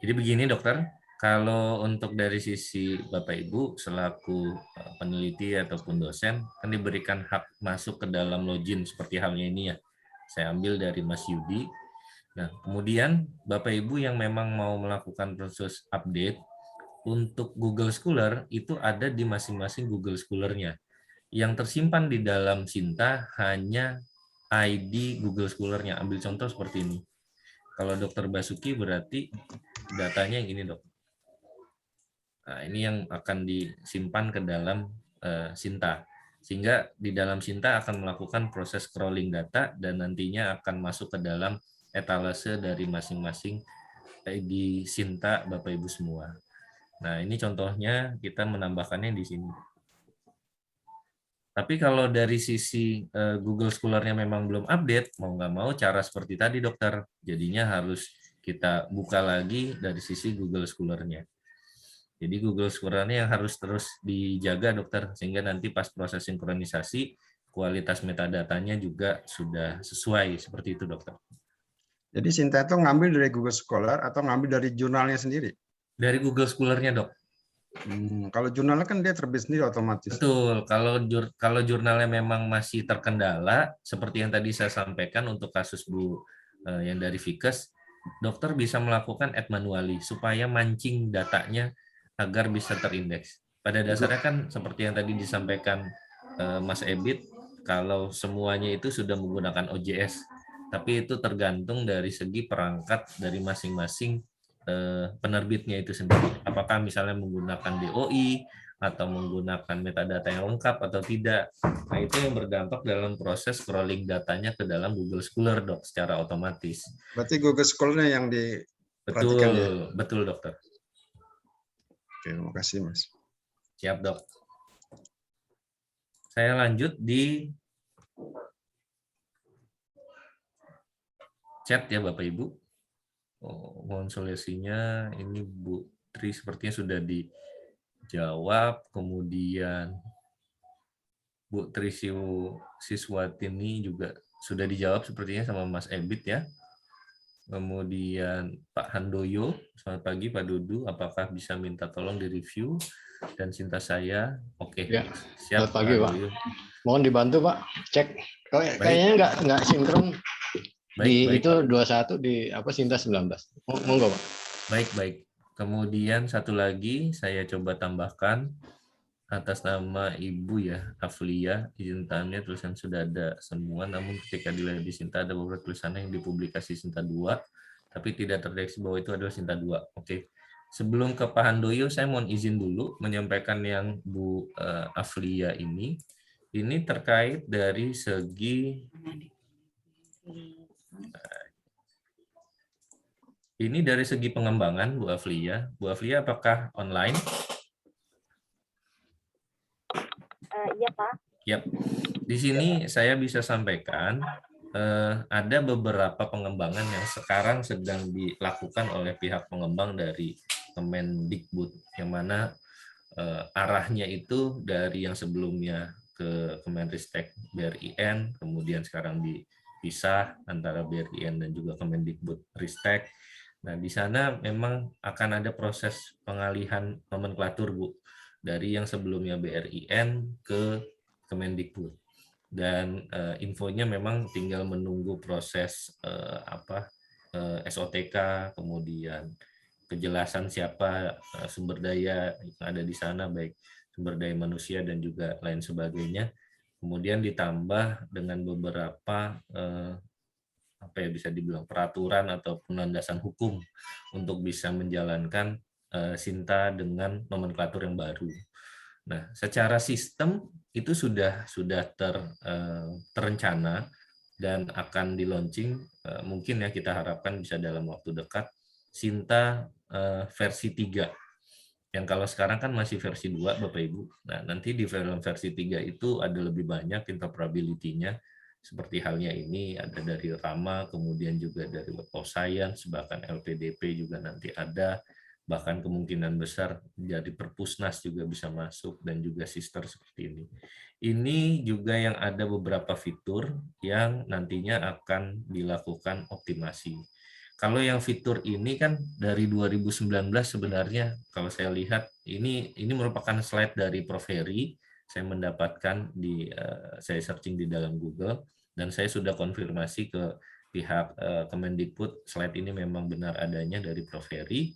Jadi begini dokter, kalau untuk dari sisi Bapak Ibu selaku peneliti ataupun dosen kan diberikan hak masuk ke dalam login seperti halnya ini ya. Saya ambil dari Mas Yudi. Nah, kemudian Bapak Ibu yang memang mau melakukan proses update untuk Google Scholar itu ada di masing-masing Google Scholar-nya. Yang tersimpan di dalam Sinta hanya ID Google Scholar-nya. Ambil contoh seperti ini. Kalau Dokter Basuki berarti datanya yang ini, Dok. Nah, ini yang akan disimpan ke dalam Sinta. Sehingga di dalam Sinta akan melakukan proses scrolling data dan nantinya akan masuk ke dalam etalase dari masing-masing di Sinta Bapak Ibu semua. Nah, ini contohnya kita menambahkannya di sini. Tapi kalau dari sisi Google Scholar-nya memang belum update, mau nggak mau cara seperti tadi dokter, jadinya harus kita buka lagi dari sisi Google Scholar-nya. Jadi Google Scholar-nya yang harus terus dijaga dokter, sehingga nanti pas proses sinkronisasi, kualitas metadatanya juga sudah sesuai, seperti itu dokter. Jadi Sinta itu ngambil dari Google Scholar atau ngambil dari jurnalnya sendiri? Dari Google Scholar-nya dok. Kalau jurnalnya kan dia terbit sendiri otomatis. Betul, kalau jurnalnya memang masih terkendala, seperti yang tadi saya sampaikan untuk kasus Bu yang dari Fikes, dokter bisa melakukan add manually supaya mancing datanya agar bisa terindeks. Pada dasarnya kan seperti yang tadi disampaikan Mas Ebit, kalau semuanya itu sudah menggunakan OJS, tapi itu tergantung dari segi perangkat dari masing-masing penerbitnya itu sendiri. Apakah misalnya menggunakan DOI atau menggunakan metadata yang lengkap atau tidak. Nah, itu yang berdampak dalam proses scrolling datanya ke dalam Google Scholar, Dok, secara otomatis. Berarti Google Scholar-nya yang diperhatikan ya? Betul, dokter. Oke, terima kasih, Mas. Siap, Dok. Saya lanjut di chat ya, Bapak Ibu. Mohon solusinya, ini Bu Tri sepertinya sudah dijawab, kemudian Bu Tri Siswatini juga sudah dijawab sepertinya sama Mas Ebit ya. Kemudian Pak Handoyo, selamat pagi Pak Dudu, apakah bisa minta tolong direview dan Sinta saya? Oke, ya, siap selamat pagi Pak. Mohon dibantu Pak, cek. Kayaknya nggak sinkron. Baik, itu 21 di Sinta 19. Monggo Pak. Baik. Kemudian satu lagi saya coba tambahkan atas nama Ibu ya, Aflia, izin tanya tulisan sudah ada semua, namun ketika dilihat di Sinta ada beberapa tulisan yang dipublikasi Sinta 2, tapi tidak terdeteksi bahwa itu adalah Sinta 2. Oke. Sebelum ke Pak Handoyo, saya mohon izin dulu menyampaikan yang Bu Aflia ini terkait dari segi pengembangan Bu Aflia. Bu Aflia apakah online? Iya Pak. Yap. Di sini saya bisa sampaikan ada beberapa pengembangan yang sekarang sedang dilakukan oleh pihak pengembang dari Kemendikbud, yang mana arahnya itu dari yang sebelumnya ke Kemenristek BRIN, kemudian sekarang dipisah antara BRIN dan juga Kemendikbud Ristek. Nah, di sana memang akan ada proses pengalihan nomenklatur, Bu, dari yang sebelumnya BRIN ke Kemendikbud. Dan infonya memang tinggal menunggu proses SOTK, kemudian kejelasan siapa sumber daya yang ada di sana, baik sumber daya manusia dan juga lain sebagainya. Kemudian ditambah dengan beberapa bisa dibilang peraturan ataupun landasan hukum untuk bisa menjalankan Sinta dengan nomenklatur yang baru. Nah, secara sistem itu sudah terencana dan akan di launching, mungkin ya kita harapkan bisa dalam waktu dekat, Sinta versi 3. Yang kalau sekarang kan masih versi 2, Bapak Ibu. Nah, nanti di versi 3 itu ada lebih banyak interoperability-nya, seperti halnya ini ada dari Rama, kemudian juga dari Web of Science, bahkan LPDP juga nanti ada, bahkan kemungkinan besar dari Perpusnas juga bisa masuk, dan juga sister seperti ini. Ini juga yang ada beberapa fitur yang nantinya akan dilakukan optimasi. Kalau yang fitur ini kan dari 2019 sebenarnya, kalau saya lihat ini merupakan slide dari Prof. Heri. Saya mendapatkan saya searching di dalam Google, dan saya sudah konfirmasi ke pihak Kemendikbud, slide ini memang benar adanya dari Prof. Heri.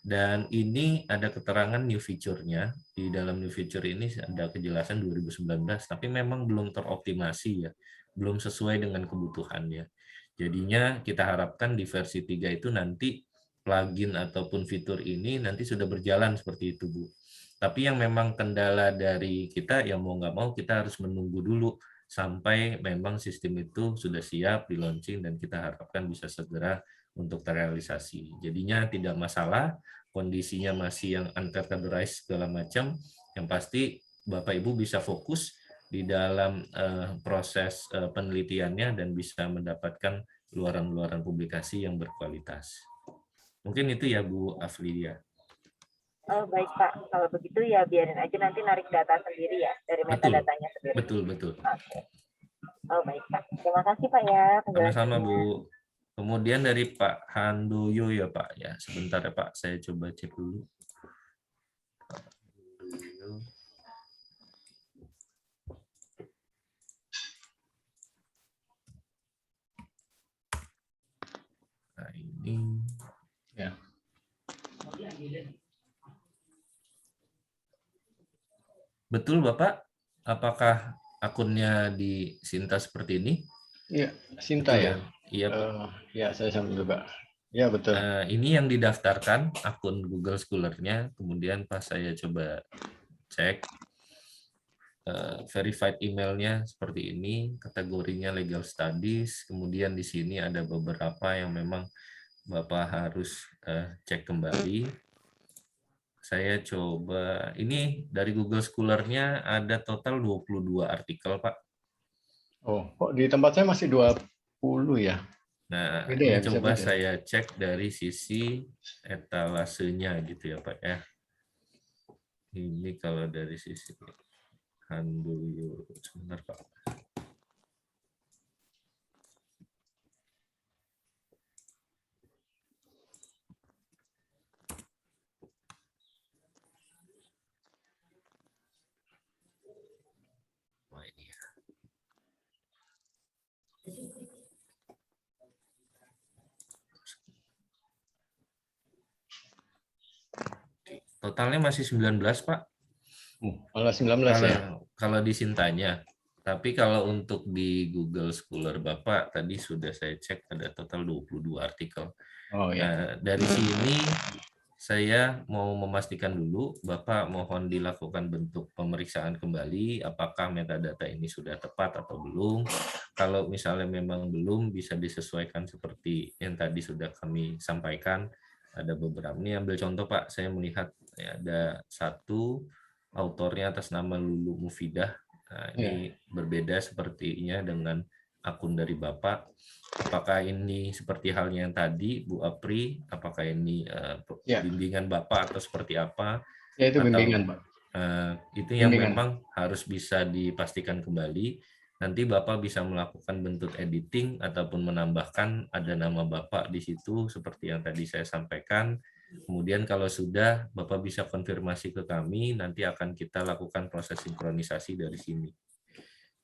Dan ini ada keterangan new feature-nya. Di dalam new feature ini ada kejelasan 2019, tapi memang belum teroptimasi ya, belum sesuai dengan kebutuhannya. Jadinya kita harapkan di versi 3 itu nanti plugin ataupun fitur ini nanti sudah berjalan seperti itu, Bu. Tapi yang memang kendala dari kita, ya mau nggak mau kita harus menunggu dulu sampai memang sistem itu sudah siap di launching, dan kita harapkan bisa segera untuk terrealisasi. Jadinya tidak masalah, kondisinya masih yang uncategorized segala macam, yang pasti Bapak Ibu bisa fokus di dalam proses penelitiannya dan bisa mendapatkan luaran-luaran publikasi yang berkualitas. Mungkin itu ya Bu Aflia. Oh, baik Pak, kalau begitu ya biarin aja nanti narik data sendiri ya, dari metadatanya sendiri. Betul. Oke. Oh baik Pak, terima kasih Pak ya. Sama-sama Bu. Kemudian dari Pak Handoyo ya Pak, ya sebentar ya Pak, saya coba cek dulu. Nah ini ya. Betul Bapak, apakah akunnya di Sinta seperti ini? Iya, Sinta ya. Iya Pak. Ya, saya sama juga. Ya betul. Ini yang didaftarkan akun Google Scholar-nya, kemudian pas saya coba cek verified emailnya seperti ini, kategorinya legal studies, kemudian di sini ada beberapa yang memang Bapak harus cek kembali. Saya coba, ini dari Google Scholar-nya ada total 22 artikel, Pak. Oh, kok di tempat saya masih 20 ya? Nah, beda ini ya, coba beda. saya cek dari sisi etalasenya gitu ya, Pak ya. Ini kalau dari sisi Handoyo, sebentar Pak. Totalnya masih 19, Pak. Malah 19 ya. Kalau di Sintanya. Tapi kalau untuk di Google Scholar Bapak tadi sudah saya cek ada total 22 artikel. Oh ya. Nah, dari sini saya mau memastikan dulu, Bapak mohon dilakukan bentuk pemeriksaan kembali, apakah metadata ini sudah tepat atau belum. Kalau misalnya memang belum, bisa disesuaikan seperti yang tadi sudah kami sampaikan. Ada beberapa, ini ambil contoh Pak, saya melihat ya, ada satu autornya atas nama Lulu Mufidah. Nah, ini berbeda sepertinya dengan akun dari Bapak. Apakah ini seperti halnya yang tadi, Bu Apri? Apakah ini bimbingan Bapak atau seperti apa? Ya, itu bimbingan, Pak. Itu yang memang harus bisa dipastikan kembali. Nanti Bapak bisa melakukan bentuk editing ataupun menambahkan ada nama Bapak di situ seperti yang tadi saya sampaikan. Kemudian kalau sudah, Bapak bisa konfirmasi ke kami, nanti akan kita lakukan proses sinkronisasi dari sini.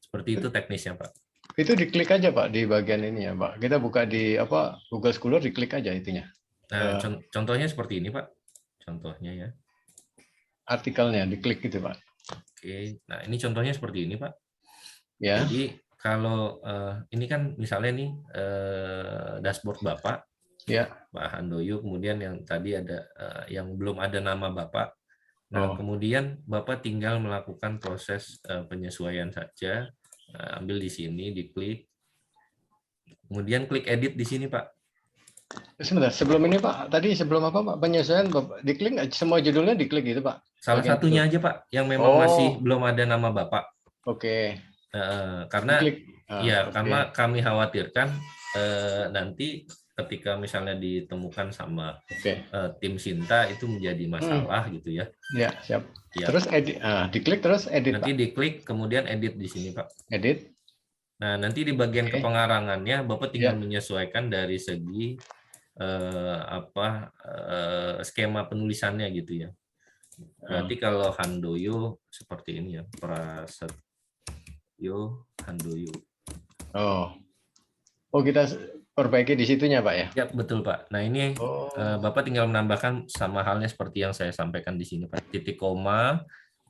Seperti itu teknisnya, Pak. Itu diklik aja Pak di bagian ini ya Pak. Kita buka di Google Scholar, diklik aja itunya. Nah, contohnya seperti ini Pak. Contohnya ya. Artikelnya diklik gitu Pak. Oke. Nah, ini contohnya seperti ini Pak. Ya. Jadi kalau ini kan misalnya nih dashboard Bapak. Ya. Pak Handoyo, kemudian yang tadi ada yang belum ada nama Bapak. Nah, kemudian Bapak tinggal melakukan proses penyesuaian saja. Nah, ambil di sini, diklik. Kemudian klik edit di sini, Pak. Sebentar, sebelum ini Pak, tadi sebelum apa Pak, penyesuaian Bapak diklik nggak semua judulnya diklik gitu Pak? Salah satunya aja Pak, yang memang masih belum ada nama Bapak. Oke. Karena karena kami khawatirkan nanti ketika misalnya ditemukan sama tim Sinta itu menjadi masalah gitu ya. Ya, siap. Ya. Terus edit, diklik terus edit. Nanti Pak. diklik kemudian edit di sini Pak. Edit. Nah nanti di bagian kepengarangannya Bapak tinggal menyesuaikan dari segi skema penulisannya gitu ya. Berarti kalau Handoyo seperti ini ya, Prasetyo Handoyo. Oh kita perbaiki di situnya Pak ya? Ya betul Pak. Nah ini Bapak tinggal menambahkan sama halnya seperti yang saya sampaikan di sini Pak. Titik koma,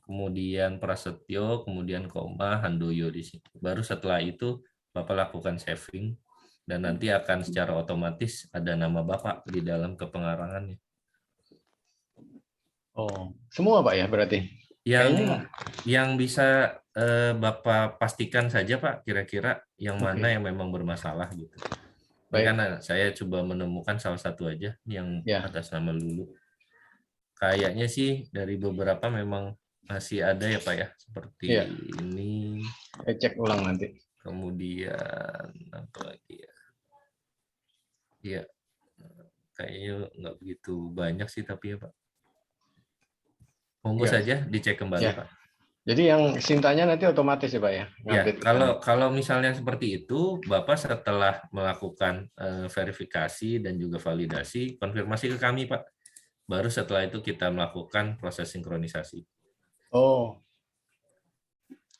kemudian Prasetyo, kemudian koma, Handoyo di sini. Baru setelah itu Bapak lakukan saving dan nanti akan secara otomatis ada nama Bapak di dalam kepengarangannya. Oh, semua Pak ya berarti? Yang bisa Bapak pastikan saja Pak, kira-kira yang mana yang memang bermasalah gitu. Karena saya coba menemukan salah satu aja yang atas nama Lulu. Kayaknya sih dari beberapa memang masih ada ya Pak ya, seperti ini. Saya cek ulang nanti. Kemudian apa lagi ya? Iya, kayaknya nggak begitu banyak sih tapi ya Pak. Monggo saja dicek kembali Pak. Jadi yang Sintanya nanti otomatis ya Pak ya? Ya, kalau misalnya seperti itu, Bapak setelah melakukan verifikasi dan juga validasi, konfirmasi ke kami Pak. Baru setelah itu kita melakukan proses sinkronisasi. Oh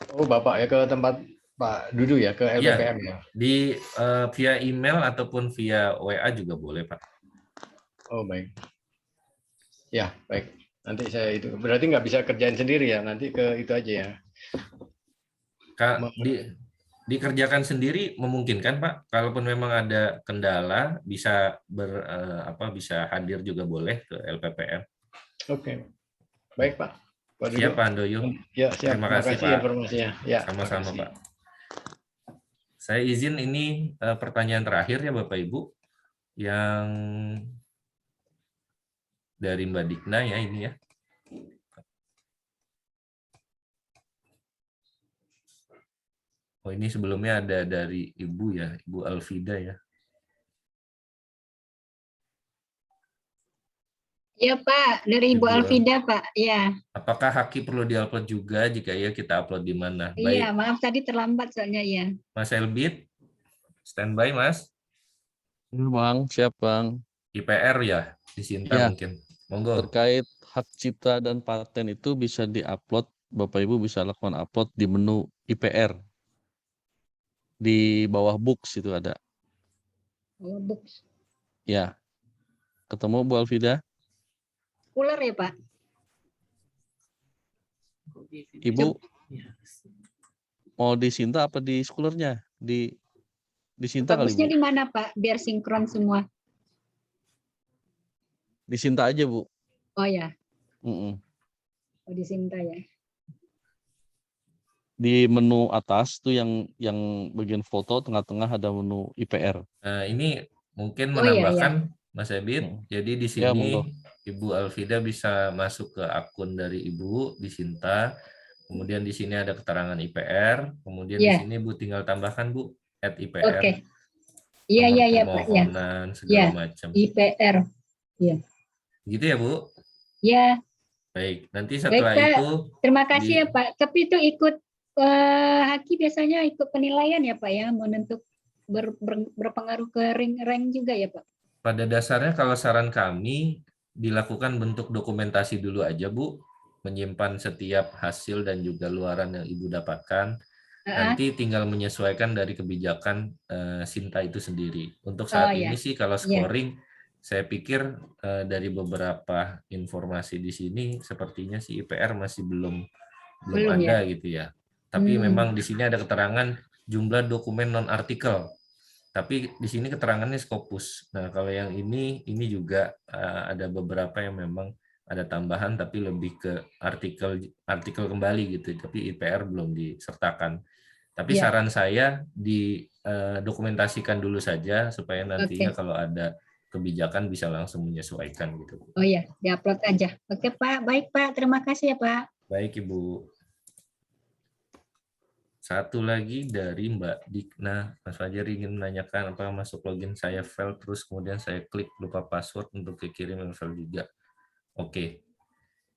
Bapak ya ke tempat Pak Dudu ya, ke LPPM ya? Di via email ataupun via WA juga boleh Pak. Oh baik. Ya baik. Nanti saya itu berarti nggak bisa kerjain sendiri ya, nanti ke itu aja ya. Dikerjakan sendiri memungkinkan Pak. Kalaupun memang ada kendala bisa bisa hadir juga boleh ke LPPM. Oke. Baik Pak. Siap Pak Handoyo. Ya, siap. Terima kasih Pak informasinya. Ya, sama-sama Pak. Saya izin ini pertanyaan terakhir ya Bapak Ibu yang dari Mbak Dikna ya ini ya. Oh ini sebelumnya ada dari Ibu ya, Ibu Alfida ya. Ya Pak, dari Ibu Alfida Pak, ya. Apakah Haki perlu diupload juga? Jika ya kita upload di mana? Iya, maaf tadi terlambat soalnya ya. Mas Elbit, standby Mas. Bang, siap Bang. IPR ya, di Sinta mungkin. Monggo. Terkait hak cipta dan paten itu bisa diupload, Bapak Ibu bisa lakukan upload di menu IPR. Di bawah books itu ada. Bawah books. Ya. Ketemu Bu Alfida? Ular ya Pak? Ibu mau di Sinta apa di Schooler-nya? Di Sinta kali, Bagusnya Bu. di mana, Pak? Biar sinkron semua. Di Sinta aja, Bu. Oh ya, Mm-mm. oh di Sinta ya. Di menu atas tuh yang bagian foto, tengah-tengah ada menu IPR. Ini mungkin Oh iya, menambahkan Mas Ebit. Jadi di Ya, sini monggo. Ibu Alfida bisa masuk ke akun dari Ibu di Sinta. Kemudian di sini ada keterangan IPR. Kemudian di Iya. sini Bu tinggal tambahkan Bu @IPR. Oke. Iya, Nomor iya, iya, Pak. Ya. permohonan segala Ya, macam. IPR. Iya. Gitu ya Bu. Ya, Baik. Nanti baik, setelah Pak. itu Terima kasih ya, Pak. Tapi itu ikut Haki biasanya ikut penilaian ya, Pak ya, menentuk berpengaruh ke rank juga ya, Pak. pada dasarnya kalau saran kami dilakukan bentuk dokumentasi dulu aja Bu, menyimpan setiap hasil dan juga luaran yang Ibu dapatkan. Nanti tinggal menyesuaikan dari kebijakan Sinta itu sendiri. Untuk saat ini sih kalau scoring, saya pikir dari beberapa informasi di sini sepertinya sih IPR masih belum ada gitu ya. Tapi memang di sini ada keterangan jumlah dokumen non artikel. Tapi di sini keterangannya Scopus. Nah, kalau yang ini juga ada beberapa yang memang ada tambahan tapi lebih ke artikel kembali gitu. Tapi IPR belum disertakan. Tapi saran saya didokumentasikan dulu saja supaya nantinya kalau ada kebijakan bisa langsung menyesuaikan gitu. Oh iya, diupload aja. Oke, Pak. Baik, Pak. Terima kasih ya, Pak. Baik, Ibu. Satu lagi dari Mbak Dikna, Mas Fajar ingin menanyakan apakah masuk login saya fail terus kemudian saya klik lupa password untuk dikirim email juga. Oke.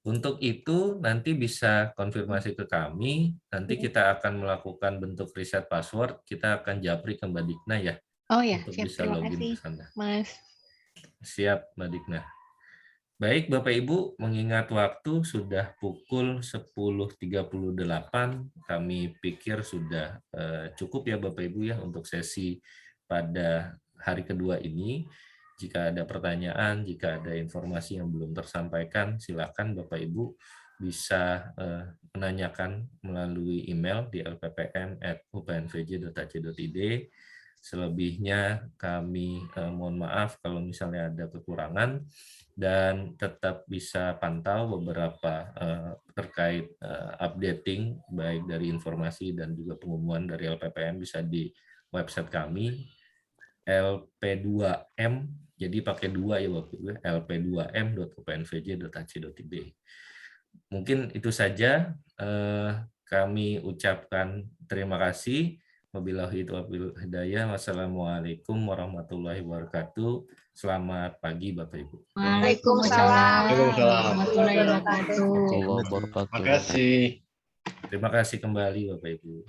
Untuk itu nanti bisa konfirmasi ke kami, nanti kita akan melakukan bentuk reset password, kita akan japri ke Mbak Dikna ya. Oh ya, untuk siap. bisa Terima login kasih, ke sana. Mas. Siap, Mbak Dikna. Baik, Bapak Ibu, mengingat waktu sudah pukul 10.38, kami pikir sudah cukup ya Bapak Ibu ya untuk sesi pada hari kedua ini. Jika ada pertanyaan, jika ada informasi yang belum tersampaikan, silakan Bapak Ibu bisa menanyakan melalui email di lppm@upnvj.ac.id. Selebihnya kami mohon maaf kalau misalnya ada kekurangan, dan tetap bisa pantau beberapa terkait updating baik dari informasi dan juga pengumuman dari LPPM bisa di website kami lp2m, jadi pakai 2 ya waktu itu, lp2m.upnvj.ac.id. Mungkin itu saja, kami ucapkan terima kasih. Wabillahi taufiq wal hidayah. Wassalamualaikum warahmatullahi wabarakatuh. Selamat pagi Bapak Ibu. Waalaikumsalam. Waalaikumsalam. Warahmatullahi wabarakatuh. Terima kasih. Terima kasih kembali Bapak Ibu.